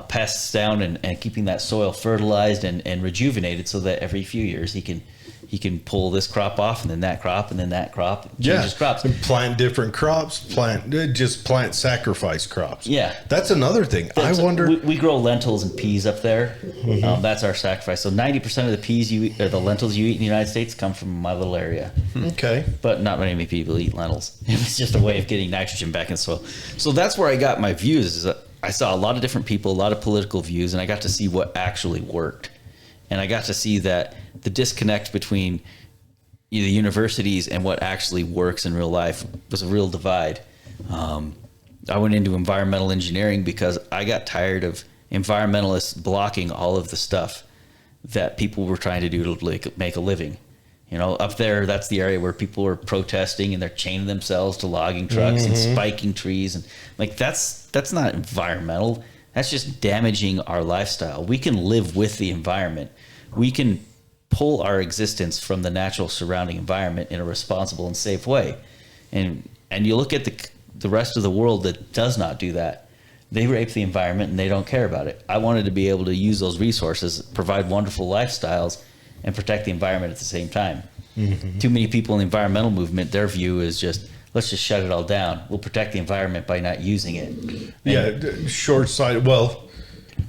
pests down and keeping that soil fertilized and rejuvenated so that every few years he can pull this crop off and then that crop and then that crop. Change his crops. And plant different crops. Plant sacrifice crops. Yeah, that's another thing. I wonder. We grow lentils and peas up there. That's our sacrifice. So 90% of the peas you eat, or the lentils you eat in the United States, come from my little area. Okay, but not many people eat lentils. It's just a way of getting nitrogen back in the soil. So that's where I got my views. Is that I saw a lot of different people, a lot of political views, and I got to see what actually worked. And I got to see that the disconnect between the universities and what actually works in real life was a real divide. I went into environmental engineering because I got tired of environmentalists blocking all of the stuff that people were trying to do to make a living. You know, up there, that's the area where people are protesting and they're chaining themselves to logging trucks and spiking trees. And like, that's not environmental. That's just damaging our lifestyle. We can live with the environment. We can pull our existence from the natural surrounding environment in a responsible and safe way. And you look at the rest of the world that does not do that. They rape the environment and they don't care about it. I wanted to be able to use those resources, provide wonderful lifestyles, and protect the environment at the same time. Too many people in the environmental movement, their view is just, let's just shut it all down. We'll protect the environment by not using it. Short-sighted. Well,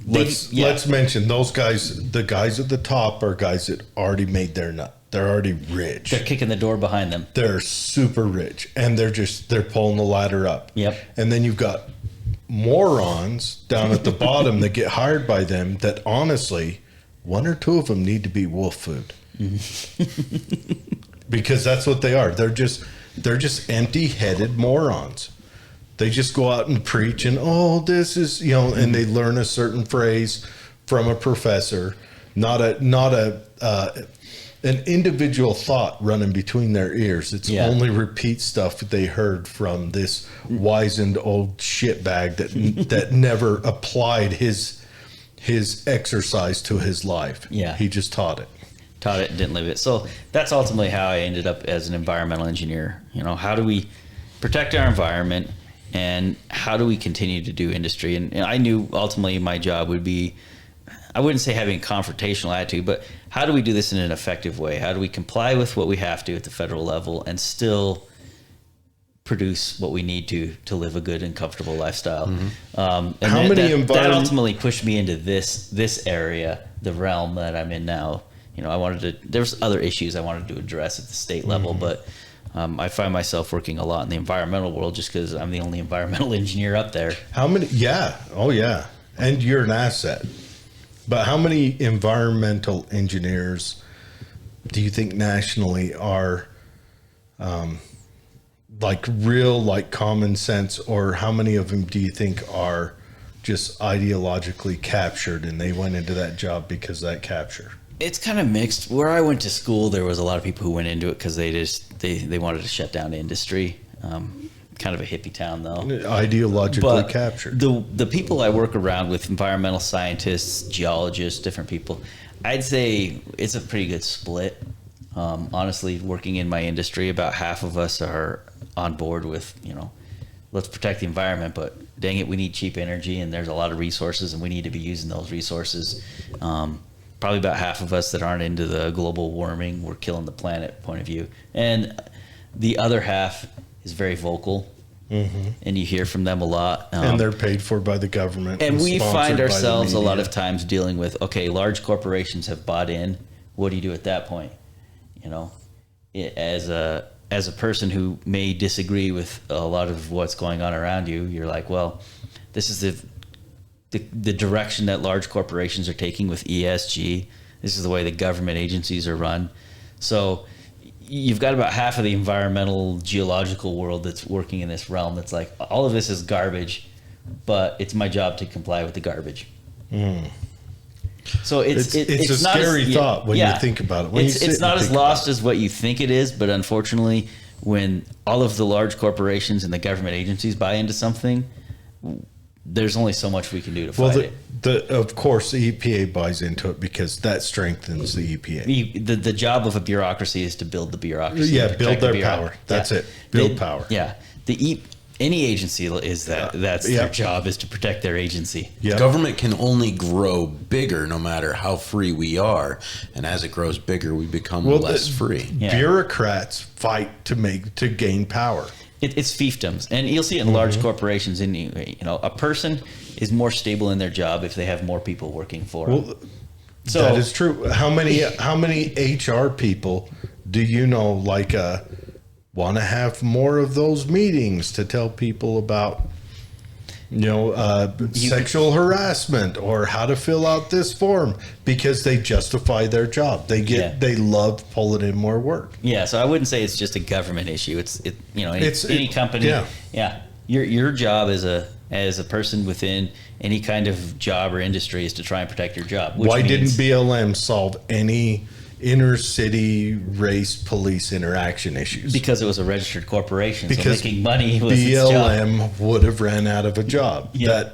let's mention those guys. The guys at the top are guys that already made their nut. They're already rich. They're kicking the door behind them. They're super rich, and they're pulling the ladder up. Yep. And then you've got morons down at the bottom that get hired by them. That honestly, one or two of them need to be wolf food, because that's what they are. They're just empty-headed morons. They just go out and preach, and this is and they learn a certain phrase from a professor, not an individual thought running between their ears. It's only repeat stuff that they heard from this wizened old shitbag that never applied his exercise to his life. Yeah. He just taught it and didn't live it. So that's ultimately how I ended up as an environmental engineer. How do we protect our environment, and how do we continue to do industry? And I knew ultimately my job would be, I wouldn't say having a confrontational attitude, but how do we do this in an effective way? How do we comply with what we have to at the federal level and still produce what we need to live a good and comfortable lifestyle? And that ultimately pushed me into this area, the realm that I'm in now. There's other issues I wanted to address at the state level, but I find myself working a lot in the environmental world just because I'm the only environmental engineer up there. How many? Yeah. Oh, yeah. And you're an asset. But how many environmental engineers do you think nationally are like common sense, or how many of them do you think are just ideologically captured and they went into that job because of that capture? It's kind of mixed. Where I went to school, there was a lot of people who went into it because they wanted to shut down industry. Kind of a hippie town, though. Ideologically captured. The people I work around with, environmental scientists, geologists, different people, I'd say it's a pretty good split. Honestly, working in my industry, about half of us are on board with, let's protect the environment, but dang it, we need cheap energy, and there's a lot of resources, and we need to be using those resources. Probably about half of us that aren't into the global warming, we're killing the planet point of view. And the other half is very vocal, and you hear from them a lot. And they're paid for by the government. And we find ourselves a lot of times dealing with, large corporations have bought in. What do you do at that point? As a person who may disagree with a lot of what's going on around you, you're like, well, this is the direction that large corporations are taking with ESG. This is the way the government agencies are run. So you've got about half of the environmental geological world that's working in this realm that's like, all of this is garbage, but it's my job to comply with the garbage. So it's a scary thought when you think about it. It's not as lost as what you think it is, but unfortunately, when all of the large corporations and the government agencies buy into something, there's only so much we can do to fight it. Of course, the EPA buys into it because that strengthens the EPA. The job of a bureaucracy is to build the bureaucracy. Yeah, build their power. That's it. Build power. Yeah. Any agency is that. That's their job, is to protect their agency. Yep. Government can only grow bigger no matter how free we are. And as it grows bigger, we become less free. Yeah. Bureaucrats fight to gain power. It's fiefdoms, and you'll see it in large corporations. And a person is more stable in their job if they have more people working for them. So that is true. How many HR people do you know want to have more of those meetings to tell people about sexual harassment or how to fill out this form because they justify their job. They love pulling in more work. Yeah, so I wouldn't say it's just a government issue. It's any company. Yeah. Your job as a person within any kind of job or industry is to try and protect your job. Why didn't BLM solve any inner city race police interaction issues? Because it was a registered corporation, because so making money was its job. BLM would have ran out of a job. Yeah.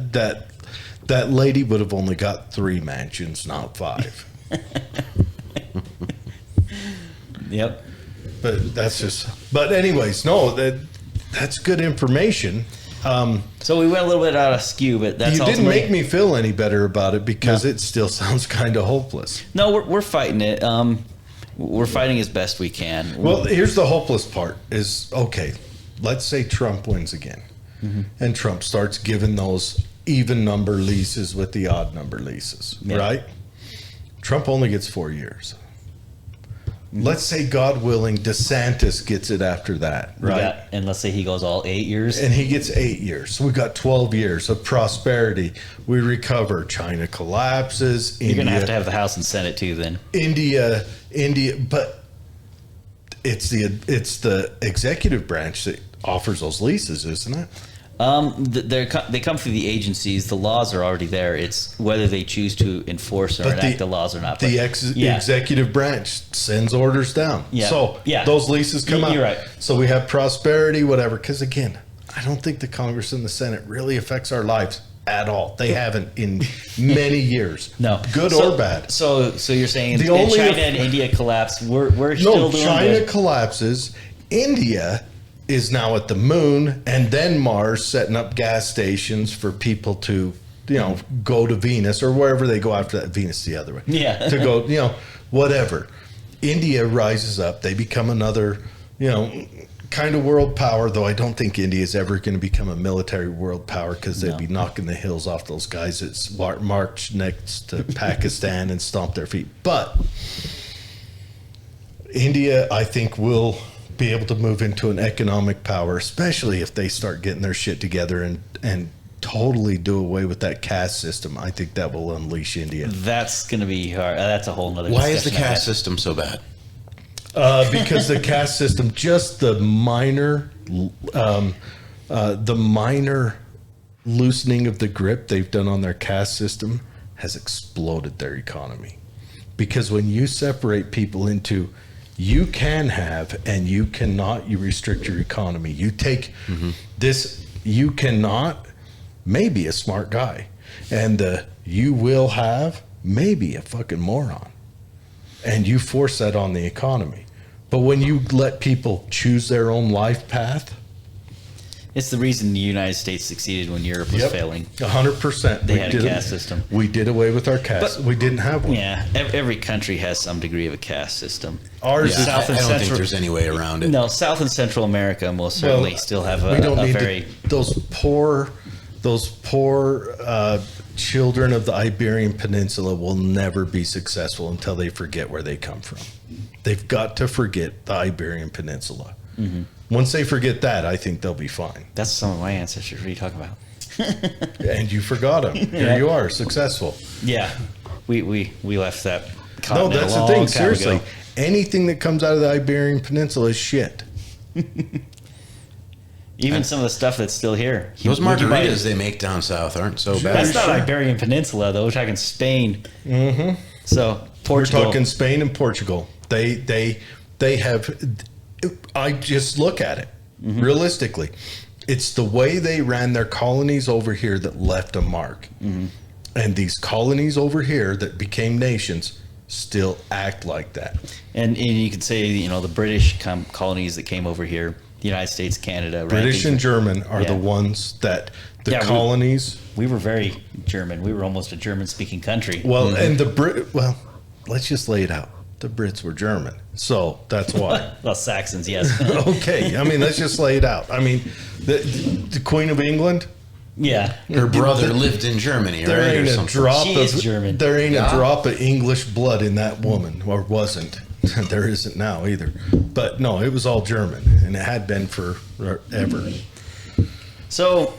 That lady would have only got 3 mansions, not 5. Yep. But anyways, no, that's good information. So we went a little bit out of skew, but that's you didn't make me feel any better about it because it still sounds kind of hopeless. No, we're fighting it. We're fighting as best we can. Well, here's the hopeless part is, okay, let's say Trump wins again and Trump starts giving those even number leases with the odd number leases, right? Trump only gets 4 years. Let's say, God willing, DeSantis gets it after that, right? And let's say he goes all 8 years. And he gets 8 years. So we got 12 years of prosperity. We recover. China collapses. You're going to have the House and Senate too then. India, but it's the executive branch that offers those leases, isn't it? They come through the agencies. The laws are already there. It's whether they choose to enforce or enact the laws or not. The executive branch sends orders down. Yeah. So those leases come out. You're right. So we have prosperity, whatever. Because again, I don't think the Congress and the Senate really affects our lives at all. They haven't in many years. No, good or bad. So you're saying China and India collapse. We're still doing China good. Collapses. India is now at the moon and then Mars, setting up gas stations for people to, go to Venus or wherever they go after that. Venus the other way. Yeah. To go, whatever. India rises up. They become another, kind of world power, though I don't think India is ever going to become a military world power because they'd be knocking the hills off those guys that march next to Pakistan and stomp their feet. But India, I think, will be able to move into an economic power, especially if they start getting their shit together and totally do away with that caste system. I think that will unleash India. That's going to be hard. That's a whole nother Why is the discussion. caste system so bad? Because the caste system, just the minor loosening of the grip they've done on their caste system has exploded their economy. Because when you separate people into you can have and you cannot, you restrict your economy. You take this, you cannot, maybe a smart guy. And you will have, maybe a fucking moron. And you force that on the economy. But when you let people choose their own life path, it's the reason the United States succeeded when Europe was failing. 100%. They had a caste system. We did away with our caste. We didn't have one. Yeah, every country has some degree of a caste system. Ours is I don't think there's any way around it. No, South and Central America most certainly still have those poor children of the Iberian Peninsula will never be successful until they forget where they come from. They've got to forget the Iberian Peninsula. Mm-hmm. Once they forget that, I think they'll be fine. That's some of my ancestors. What are you talking about? And you forgot them. Here you are, successful. Yeah, we left that. No, that's the thing. Seriously, ago. Anything that comes out of the Iberian Peninsula is shit. Even some of the stuff that's still here. Those margaritas they make down south aren't so bad. That's not Iberian Peninsula, though. We're talking Spain. Mm-hmm. So Portugal. We're talking Spain and Portugal. They have. I just look at it realistically. It's the way they ran their colonies over here that left a mark. Mm-hmm. And these colonies over here that became nations still act like that. And you could say, the British colonies that came over here, the United States, Canada. British and German are the ones that colonies. We were very German. We were almost a German-speaking country. Well, and let's just lay it out. The Brits were German, so that's why. Well, Saxons, yes. Okay, I mean, let's just lay it out. I mean, the Queen of England. Yeah, her brother lived in Germany, there right? Ain't a drop she is German. There ain't a drop of English blood in that woman, or wasn't. There isn't now either. But no, it was all German, and it had been forever. So,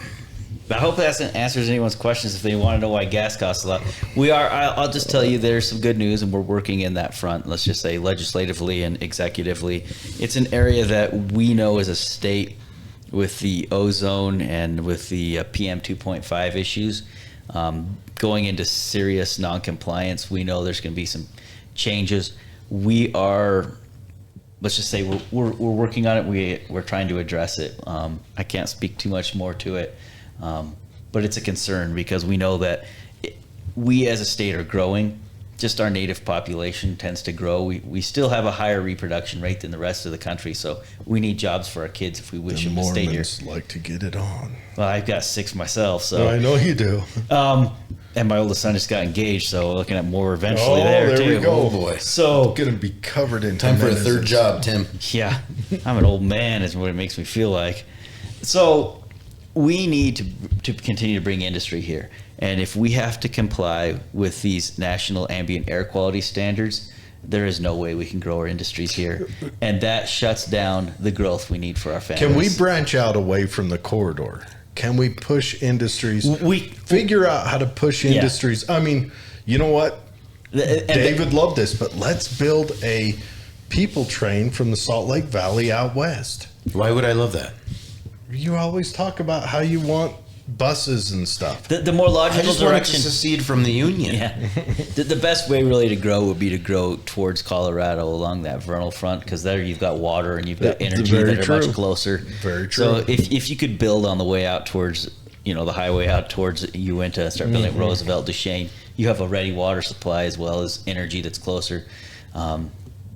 I hope that answers anyone's questions if they want to know why gas costs a lot. I'll just tell you there's some good news, and we're working in that front, let's just say legislatively and executively. It's an area that we know as a state with the ozone and with the PM 2.5 issues going into serious non-compliance. We know there's going to be some changes. We are, let's just say we're working on it. We're trying to address it. I can't speak too much more to it. But it's a concern because we know that we as a state are growing. Just our native population tends to grow. We still have a higher reproduction rate than the rest of the country, so we need jobs for our kids if we wish them to stay here. Mormons like to get it on. Well, I've got 6 myself, so I know you do. and my oldest son just got engaged, so we're looking at more eventually there too. We go. Oh boy. So Going to be covered in Time for a third job, Tim. yeah, I'm an old man is what it makes me feel like. So we need to continue to bring industry here. And if we have to comply with these national ambient air quality standards, there is no way we can grow our industries here. And that shuts down the growth we need for our families. Can we branch out away from the corridor? Can we push industries? We figure out how to push industries. I mean, you know what? David loved this, but let's build a people train from the Salt Lake Valley out west. Why would I love that? You always talk about how you want buses and stuff. The more I logical just wanted to direction. secede from the union. Yeah, the best way really to grow would be to grow towards Colorado along that vernal front, because there you've got water and you've got energy very that are true. much closer. Very true. So if you could build on the way out towards, the highway out towards Uinta and start building Roosevelt, Duchesne, you have a ready water supply as well as energy that's closer.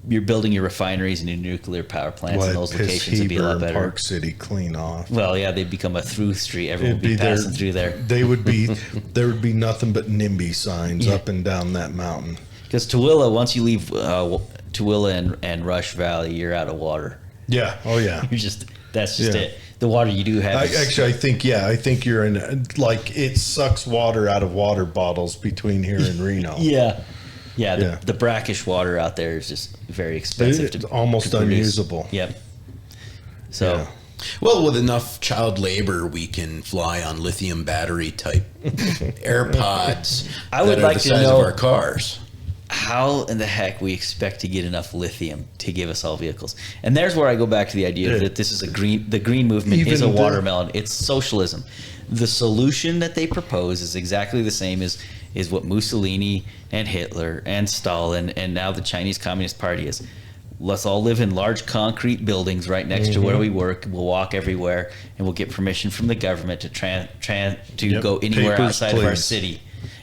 You're building your refineries and your nuclear power plants in those locations would be a lot better. Park City clean off. Well, yeah, they'd become a through street. Everyone would It'd be be passing through there. They would be. There would be nothing but NIMBY signs up and down that mountain. Because Tooele, once you leave Tooele and Rush Valley, you're out of water. Yeah. Oh yeah. That's just it. The water you do have. I think you're in, like, it sucks water out of water bottles between here and Reno. Yeah, the brackish water out there is just very expensive. It's almost to produce. unusable. Yep. So, Yeah. Well, with enough child labor, we can fly on lithium battery type AirPods. I would that are like the to size know- of our cars. how in the heck we expect to get enough lithium to give us all vehicles? And there's where I go back to the idea that this is the green movement is a Even the- watermelon. It's socialism. The solution that they propose is exactly the same as what Mussolini and Hitler and Stalin and now the Chinese Communist Party is. Let's all live in large concrete buildings right next to where we work. We'll walk everywhere, and we'll get permission from the government to go anywhere Papers, outside of our please. city.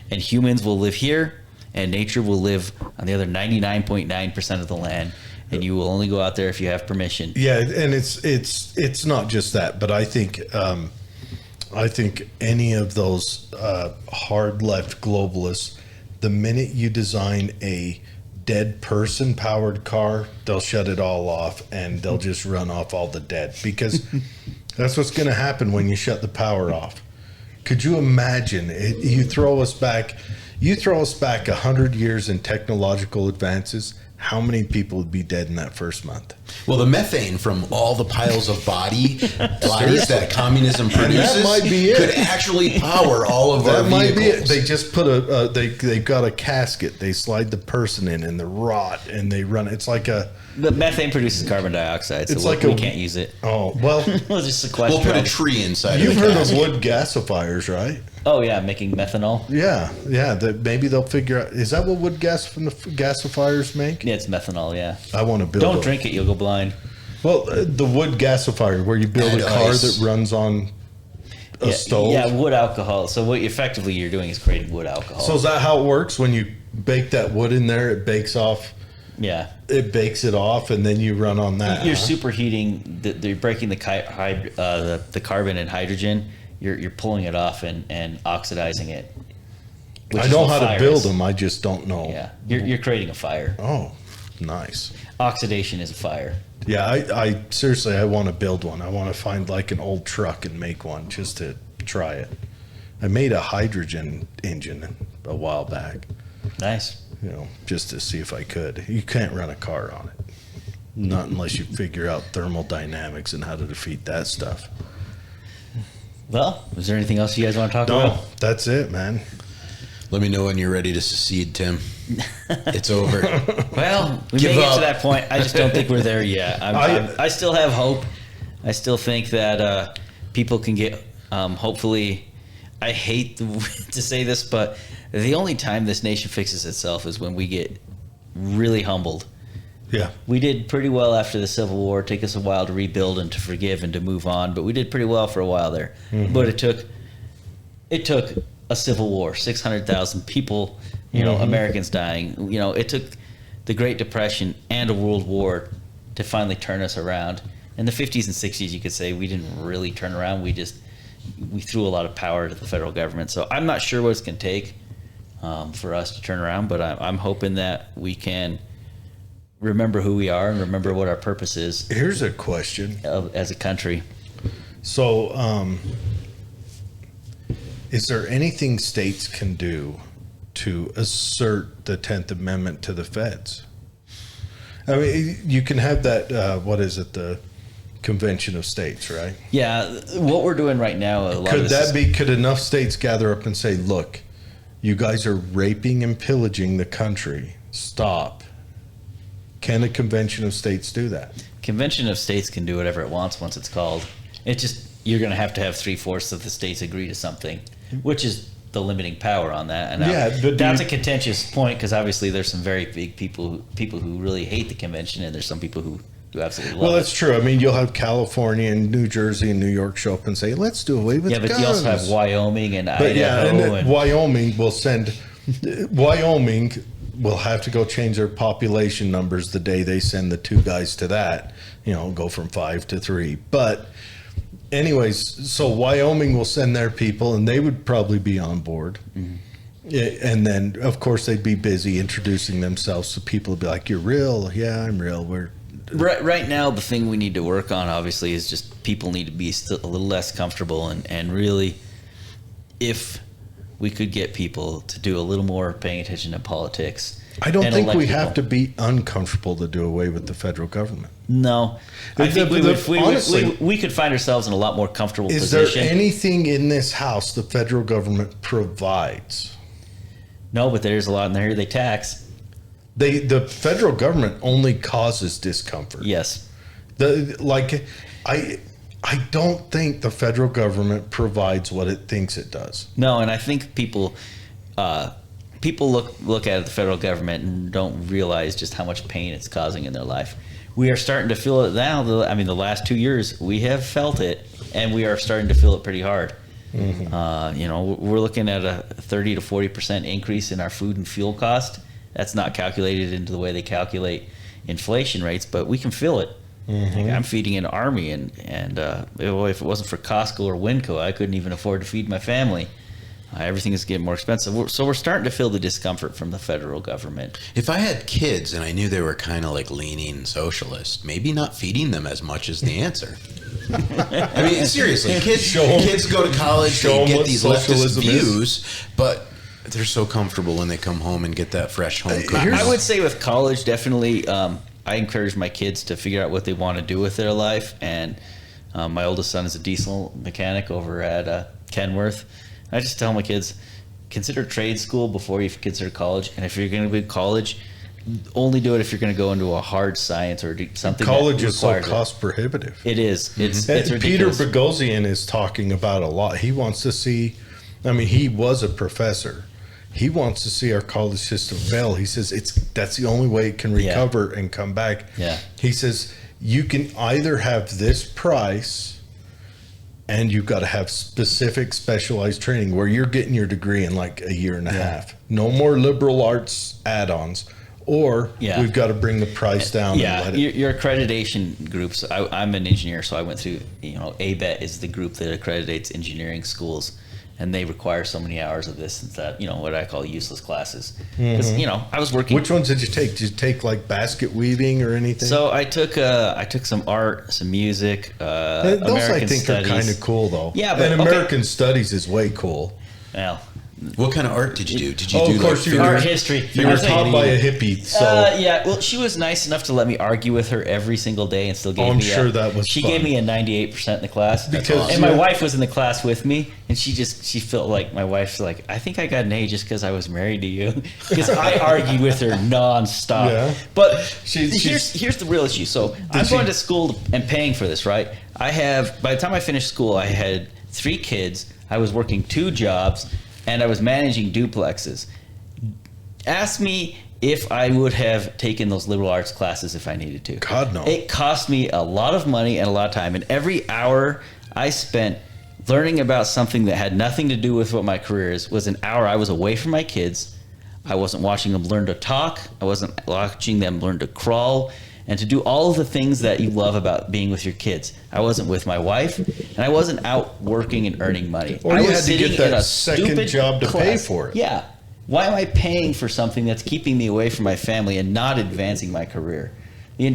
And humans will live here, and nature will live on the other 99.9% of the land. And you will only go out there if you have permission. Yeah, and it's not just that, but I think any of those hard left globalists, the minute you design a dead person powered car, they'll shut it all off and they'll just run off all the dead, because that's what's going to happen when you shut the power off. Could you imagine you throw us back 100 years in technological advances? How many people would be dead in that first month? Well, the methane from all the piles of bodies that communism produces might be it. could actually power all of our That might vehicles. be it. They just put they've got a casket. They slide the person in and the rot, and they run. It's like a. The methane produces carbon dioxide, so It's we, like we a- can't use it. Oh well, We'll just sequester We'll put a it. tree inside you've of the heard of casket. wood gasifiers, right? Oh yeah, making methanol. Yeah. Maybe they'll figure out. Is that what wood gasifiers make? Yeah, it's methanol. Yeah. I want to build. Don't drink it; you'll go blind. Well, the wood gasifier, where you build Add a car ice. that runs on a stove. Yeah, wood alcohol. So what effectively you're doing is creating wood alcohol. So is that how it works? When you bake that wood in there, it bakes off. yeah, It bakes it off, and then you run on that. you're huh? superheating. You're breaking the carbon and hydrogen. You're pulling it off and oxidizing it. which I is know what how to fire build is. them. I just don't know. Yeah, you're creating a fire. Oh, nice. Oxidation is a fire. Yeah, I seriously, I want to build one. I want to find like an old truck and make one just to try it. I made a hydrogen engine a while back, Nice. just to see if I could. You can't run a car on it. Not unless you figure out thermodynamics and how to defeat that stuff. Well, is there anything else you guys want to talk No, about? that's it, man. Let me know when you're ready to secede, Tim. It's over. Well, we Give may get up. to that point. I just don't think we're there yet. I still have hope. I still think that people can get, hopefully, I hate to say this, but the only time this nation fixes itself is when we get really humbled. Yeah. We did pretty well after the Civil War. It took us a while to rebuild and to forgive and to move on, but we did pretty well for a while there. Mm-hmm. But it took a Civil War, 600,000 people, Americans dying. It took the Great Depression and a World War to finally turn us around. In the 50s and 60s, you could say we didn't really turn around. We threw a lot of power to the federal government. So I'm not sure what it's going to take for us to turn around, but I'm hoping that we can remember who we are and remember what our purpose is Here's a question. as a country. So, is there anything states can do to assert the 10th Amendment to the feds? I mean, you can have that, the Convention of States, right? Yeah, what we're doing right now, Could enough states gather up and say, look, you guys are raping and pillaging the country. Stop. Can a Convention of States do that? Convention of States can do whatever it wants once it's called. It just, you're going to have 3/4 of the states agree to something, which is the limiting power on that. And but that's a contentious point because obviously there's some very big people who really hate the convention, and there's some people who absolutely love Well, it. that's true. I mean, you'll have California and New Jersey and New York show up and say, let's do away with guns. Yeah, but you also have Wyoming and But Idaho. yeah, and then Wyoming will have to go change their population numbers the day they send the two guys to that, go from 5 to 3. But anyways, so Wyoming will send their people and they would probably be on board. Mm-hmm. Yeah, and then of course they'd be busy introducing themselves. So people would be like, you're real. Yeah, I'm real. Right now, the thing we need to work on, obviously, is just people need to be still a little less comfortable. And really, if we could get people to do a little more paying attention to politics. I don't think we have to be uncomfortable to do away with the federal government. No. I think we could find ourselves in a lot more comfortable position. Is there anything in this house the federal government provides? No, but there's a lot in there they tax. The federal government only causes discomfort. Yes. I don't think the federal government provides what it thinks it does. No, and I think people look at the federal government and don't realize just how much pain it's causing in their life. We are starting to feel it now. I mean, the last 2 years we have felt it, and we are starting to feel it pretty hard. Mm-hmm. We're looking at a 30 to 40% increase in our food and fuel cost. That's not calculated into the way they calculate inflation rates, but we can feel it. Mm-hmm. I'm feeding an army, and if it wasn't for Costco or Winco, I couldn't even afford to feed my family. Everything is getting more expensive. So we're starting to feel the discomfort from the federal government. If I had kids and I knew they were kind of like leaning socialist, maybe not feeding them as much is the answer. I mean, seriously, kids go to college, they get these leftist views, but they're so comfortable when they come home and get that fresh home cooked. I would say with college, definitely, I encourage my kids to figure out what they want to do with their life. And my oldest son is a diesel mechanic over at Kenworth. I just tell my kids, consider trade school before you consider college. And if you're going to be in college, only do it if you're going to go into a hard science or do something. College is so cost prohibitive. It is. Mm-hmm. It's Peter ridiculous. Boghossian is talking about a lot. He wants to see, he was a professor. He wants to see our college system fail. He says that's the only way it can recover and come back. Yeah. He says you can either have this price and you've got to have specific specialized training where you're getting your degree in like a year and a half. No more liberal arts add-ons. Or we've got to bring the price down. Yeah, and let it. Your accreditation groups. I'm an engineer, so I went through. ABET is the group that accreditates engineering schools, and they require so many hours of this and that. What I call useless classes. Because I was working. Which ones did you take? Did you take like basket weaving or anything? So I took some art, some music. Those American I think studies. are kind of cool though. Yeah, but American studies is way cool. Well, What kind of art did you do? Did you Oh, do of course, like you were- art history. You were taught by a hippie, so Yeah, well, she was nice enough to let me argue with her every single day and still gave I'm me sure that was She fun. gave me a 98% in the class. Because- and my yeah. wife was in the class with me, and she felt like, my wife's like, I think I got an A just because I was married to you. Because I argued with her nonstop. Yeah. But She's- here's the real issue. So I'm she- going to school and paying for this, right? By the time I finished school, I had 3 kids, I was working 2 jobs, and I was managing duplexes. Ask me if I would have taken those liberal arts classes if I needed to. God, no. It cost me a lot of money and a lot of time. And every hour I spent learning about something that had nothing to do with what my career is was an hour I was away from my kids. I wasn't watching them learn to talk. I wasn't watching them learn to crawl and to do all of the things that you love about being with your kids. I wasn't with my wife, and I wasn't out working and earning money. Or I you was had to get sitting in that a second stupid job to pay class. for it. Yeah. Why am I paying for something that's keeping me away from my family and not advancing my career? I'm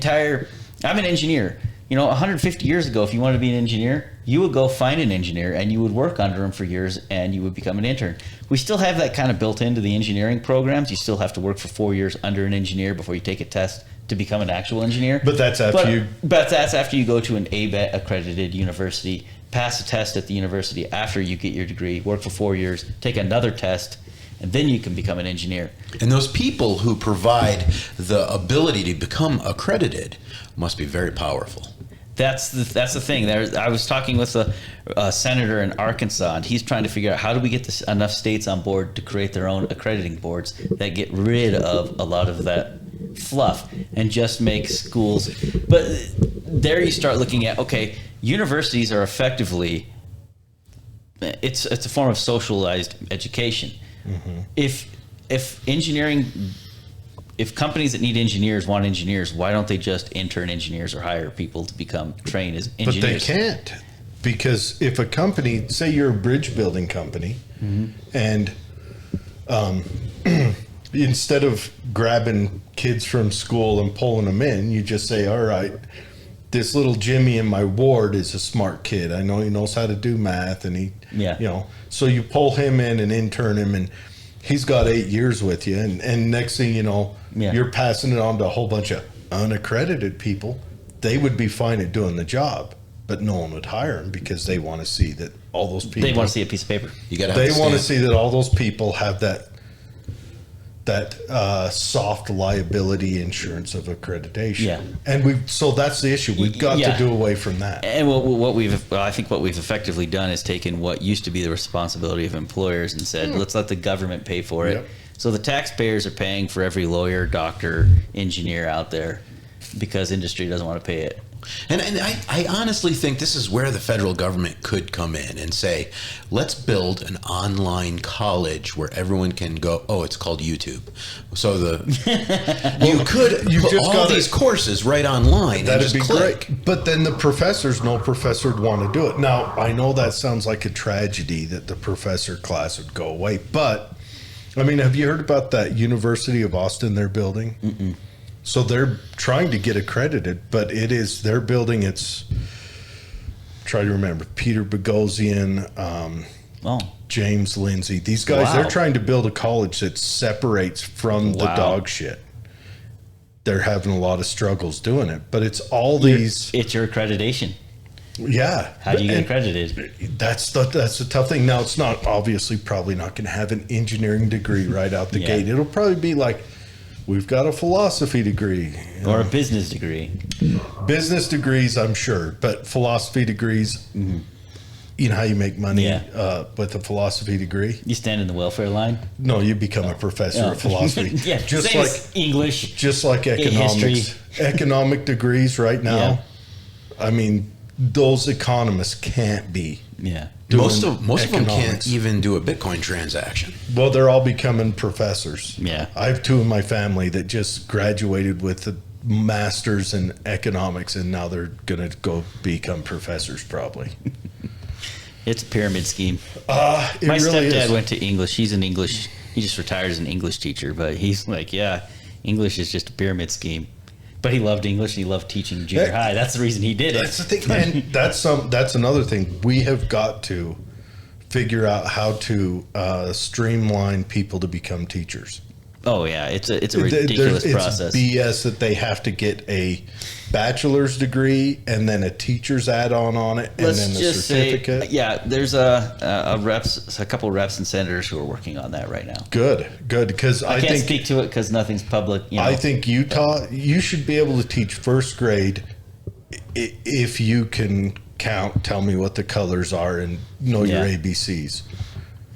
an engineer. 150 years ago, if you wanted to be an engineer, you would go find an engineer and you would work under him for years and you would become an intern. We still have that kind of built into the engineering programs. You still have to work for 4 years under an engineer before you take a test to become an actual engineer. But that's after But that's after you go to an ABET accredited university, pass a test at the university after you get your degree, work for 4 years, take another test, and then you can become an engineer. And those people who provide the ability to become accredited must be very powerful. That's the thing. I was talking with a senator in Arkansas, and he's trying to figure out how do we get enough states on board to create their own accrediting boards that get rid of a lot of that fluff and just make schools. But there you start looking at, okay, universities are effectively, it's a form of socialized education. Mm-hmm. If companies that need engineers want engineers, why don't they just intern engineers or hire people to become trained as engineers? But they can't, because if a company, say you're a bridge building company, and instead of grabbing kids from school and pulling them in, you just say, all right, this little Jimmy in my ward is a smart kid. I know he knows how to do math, and so you pull him in and intern him, and he's got 8 years with you, and next thing you know, you're passing it on to a whole bunch of unaccredited people. They would be fine at doing the job, but no one would hire them because they want to see that all those people. They want to see a piece of paper. They want to see that all those people have that soft liability insurance of accreditation. Yeah. And so that's the issue. We've got to do away from that. And I think what we've effectively done is taken what used to be the responsibility of employers and said, let's let the government pay for it. Yep. So the taxpayers are paying for every lawyer, doctor, engineer out there because industry doesn't want to pay it. And I honestly think this is where the federal government could come in and say, let's build an online college where everyone can go. Oh, it's called YouTube. So you could put all these courses right online. That'd and be just click. great. But then no professor would want to do it. Now, I know that sounds like a tragedy that the professor class would go away. But, I mean, have you heard about that University of Austin they're building? Mm-mm. So they're trying to get accredited, but they're building try to remember, Peter Boghossian, James Lindsay. These guys, they're trying to build a college that separates from the dog shit. They're having a lot of struggles doing it, but it's It's your accreditation. Yeah. How do you get accredited? That's the tough thing. Now, it's not probably not going to have an engineering degree right out the gate. It'll probably be like, we've got a philosophy degree. Or a business degree. Business degrees, I'm sure, but philosophy degrees, you know how you make money with a philosophy degree? You stand in the welfare line? No, you become a professor of philosophy. Just like English. Just like economics. History. Economic degrees right now. Yeah. I mean, those economists can't be. Yeah. Most of them can't even do a Bitcoin transaction. Well, they're all becoming professors. Yeah. I have 2 in my family that just graduated with a master's in economics, and now they're going to go become professors probably. It's a pyramid scheme. My stepdad went to English. He just retired as an English teacher, but he's like, English is just a pyramid scheme. But he loved English and he loved teaching junior high. That's the reason he did it. That's the thing, and that's another thing. We have got to figure out how to streamline people to become teachers. Oh yeah, it's a ridiculous process. It's BS that they have to get a bachelor's degree and then a teacher's add-on on it, and then the certificate. There's a couple of reps and senators who are working on that right now. Good, because I can't think speak to it because nothing's public. I think Utah, you should be able to teach first grade if you can count, tell me what the colors are, and know your ABCs.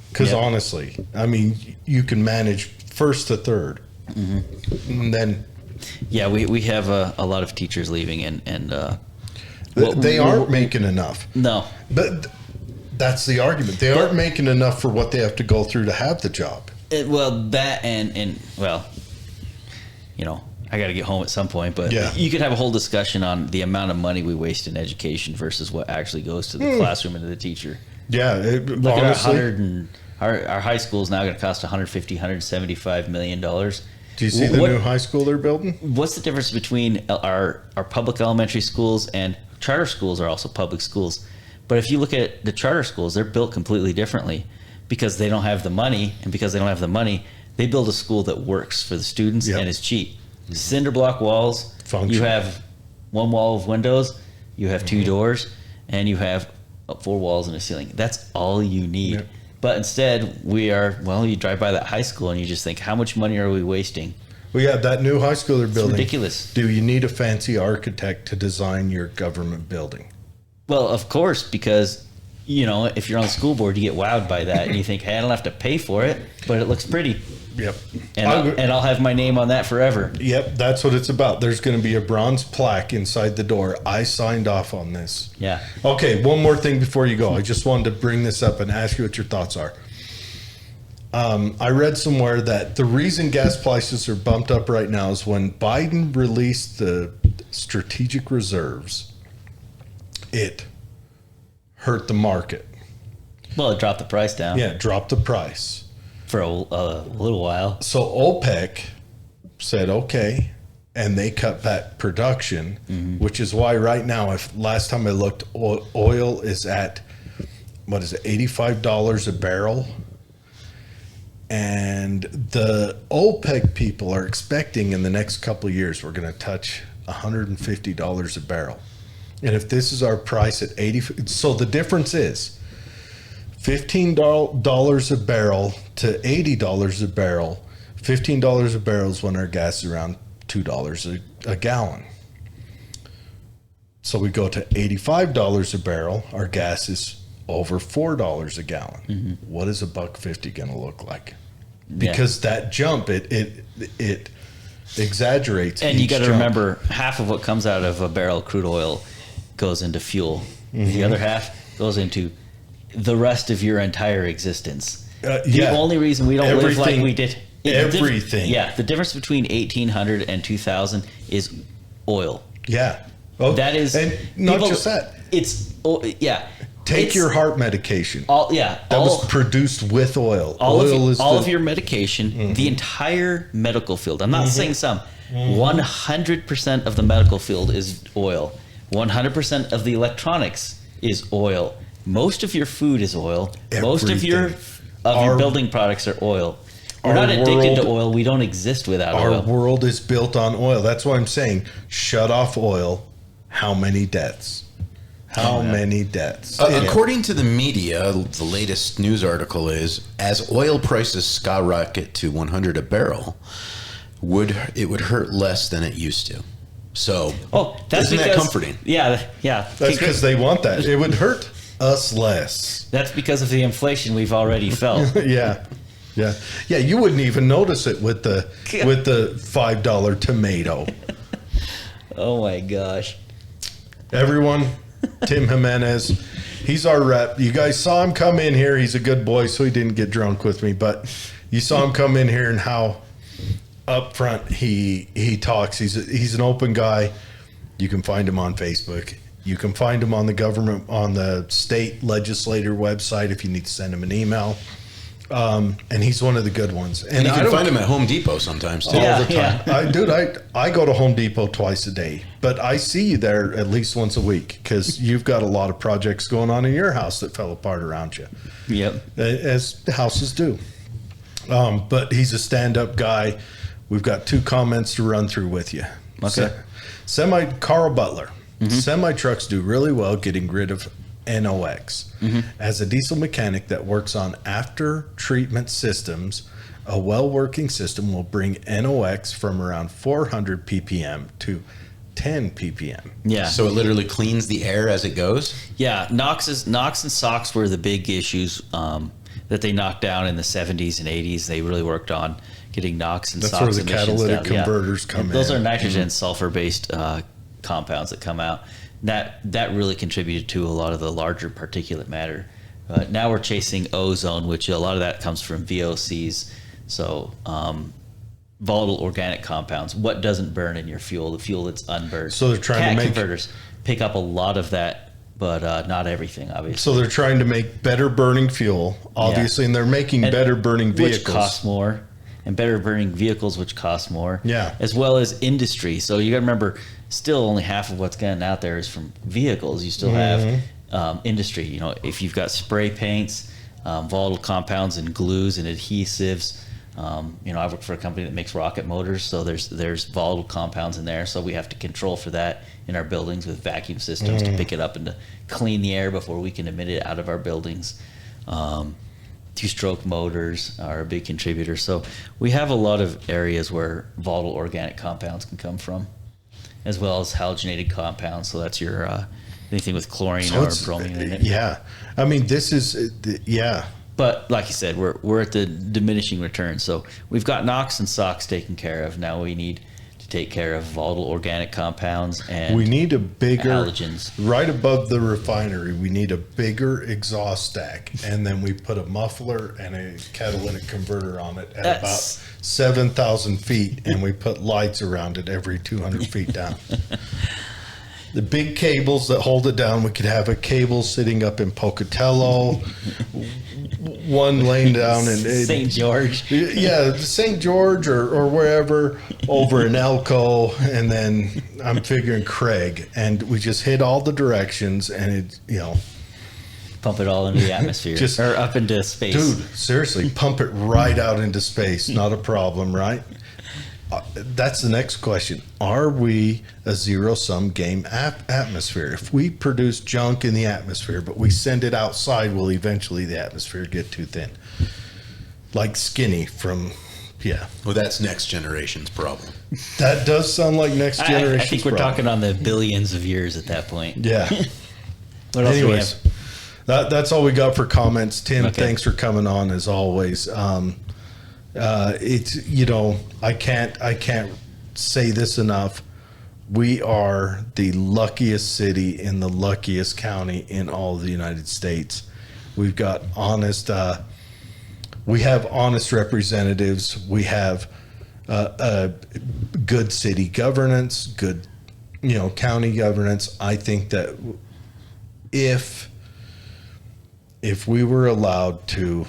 Because honestly, I mean, you can manage first to third, and then we have a lot of teachers leaving, and they aren't making enough. No, but that's the argument. They aren't making enough for what they have to go through to have the job. I got to get home at some point, but you could have a whole discussion on the amount of money we waste in education versus what actually goes to the classroom and to the teacher. Look at our high school is now going to cost $150, $175 million. Do you see the new high school they're building? What's the difference between our public elementary schools and charter schools are also public schools? But if you look at the charter schools, they're built completely differently because they don't have the money, and because they don't have the money, they build a school that works for the students and is cheap. Cinder block walls. You have one wall of windows, you have two doors, and you have 4 walls and a ceiling. That's all you need. But instead, you drive by that high school and you just think, how much money are we wasting? Well, that new high school they're building. It's ridiculous. Do you need a fancy architect to design your government building? Well, of course, because, if you're on the school board, you get wowed by that and you think, hey, I don't have to pay for it, but it looks pretty. Yep. And I'll have my name on that forever. Yep, that's what it's about. There's going to be a bronze plaque inside the door. I signed off on this. Yeah. Okay, one more thing before you go. I just wanted to bring this up and ask you what your thoughts are. I read somewhere that the reason gas prices are bumped up right now is when Biden released the strategic reserves, it hurt the market. Well, it dropped the price down. Yeah, it dropped the price. For a little while. So OPEC said, okay, and they cut back production, which is why right now, last time I looked, oil is at, $85 a barrel? And the OPEC people are expecting in the next couple of years, we're going to touch $150 a barrel. And if this is our price at 80, so the difference is $15 a barrel to $80 a barrel. $15 a barrel is when our gas is around $2 a gallon. So we go to $85 a barrel. Our gas is over $4 a gallon. What is $1.50 going to look like? Because that jump, it exaggerates. And you got to remember, half of what comes out of a barrel of crude oil goes into fuel. The other half goes into the rest of your entire existence. The only reason we don't live like we did. Everything. The difference between 1800 and 2000 is oil. Yeah. Oh, that is. And not just that. Take your heart medication. That was produced with oil. All of your medication, the entire medical field. I'm not saying some. 100% of the medical field is oil. 100% of the electronics is oil. Most of your food is oil. Everything. Most of your building products are oil. We're not addicted to oil. We don't exist without oil. Our world is built on oil. That's why I'm saying, shut off oil. How many deaths? How many deaths? According to the media, the latest news article is, as oil prices skyrocket to 100 a barrel, it would hurt less than it used to. So, isn't that comforting? Yeah. That's because they want that. It would hurt us less. That's because of the inflation we've already felt. Yeah. You wouldn't even notice it with the $5 tomato. Oh my gosh! Everyone, Tim Jimenez, he's our rep. You guys saw him come in here. He's a good boy, so he didn't get drunk with me. But you saw him come in here and how upfront he talks. He's an open guy. You can find him on Facebook. You can find him on the state legislator website if you need to send him an email. And he's one of the good ones. And you I can don't find him at Home Depot sometimes too. all the time. I go to Home Depot twice a day, but I see you there at least once a week because you've got a lot of projects going on in your house that fell apart around you. Yep. As houses do. But he's a stand-up guy. We've got 2 comments to run through with you. Okay. Carl Butler. Semi trucks do really well getting rid of NOx. As a diesel mechanic that works on after treatment systems, a well-working system will bring NOx from around 400 ppm to 10 ppm. Yeah. So it literally cleans the air as it goes? Yeah. NOx and SOx were the big issues that they knocked down in the 70s and 80s. They really worked on getting NOx and That's SOx where the emissions catalytic down. converters come Those in. are nitrogen sulfur-based compounds that come out. That really contributed to a lot of the larger particulate matter. Now we're chasing ozone, which a lot of that comes from VOCs. So volatile organic compounds. What doesn't burn in your fuel? The fuel that's unburned. So they're trying to make converters pick up a lot of that, but not everything, obviously. So they're trying to make better burning fuel, obviously, and they're making better burning vehicles. Which cost more, and better burning vehicles, which cost more. Yeah. As well as industry. So you got to remember, still only half of what's getting out there is from vehicles. You still have industry. You know, if you've got spray paints, volatile compounds and glues and adhesives. You know, I work for a company that makes rocket motors, so there's volatile compounds in there. So we have to control for that in our buildings with vacuum systems to pick it up and to clean the air before we can emit it out of our buildings. 2-stroke motors are a big contributor. So we have a lot of areas where volatile organic compounds can come from, as well as halogenated compounds. So that's your anything with chlorine or bromine in it. Yeah. I mean, this is, yeah. But like you said, we're at the diminishing return. So we've got NOx and SOx taken care of. Now we need to take care of volatile organic compounds and We need a bigger, halogens. right above the refinery, we need a bigger exhaust stack. And then we put a muffler and a catalytic converter on it at about 7,000 feet. And we put lights around it every 200 feet down. The big cables that hold it down, we could have a cable sitting up in Pocatello, one laying down in St. George. Yeah, St. George or wherever over in Elko, and then I'm figuring Craig, and we just hit all the directions, and it, you know, Pump it all into the atmosphere or up into space. Dude, seriously, pump it right out into space. Not a problem, right? That's the next question. Are we a zero-sum game atmosphere? If we produce junk in the atmosphere, but we send it outside, will eventually the atmosphere get too thin? Like Skinny from, yeah. Well, that's next generation's problem. That does sound like next generation. I think we're talking on the billions of years at that point. Yeah. What else do we Anyways, have? that's all we got for comments. Tim, Okay. thanks for coming on as always. It's, you know, I can't say this enough. We are the luckiest city in the luckiest county in all of the United States. We've got honest, we have honest representatives. We have good city governance, good, you know, county governance. I think that if we were allowed to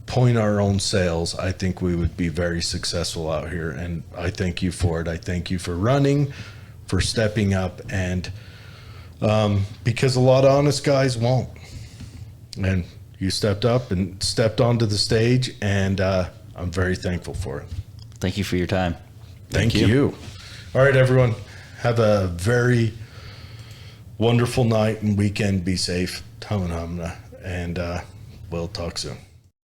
point our own sails, I think we would be very successful out here. And I thank you for it. I thank you for running, for stepping up, and because a lot of honest guys won't. And you stepped up and stepped onto the stage, and I'm very thankful for it. Thank you for your time. Thank you. All right, everyone. Have a very wonderful night and weekend. Be safe. And we'll talk soon.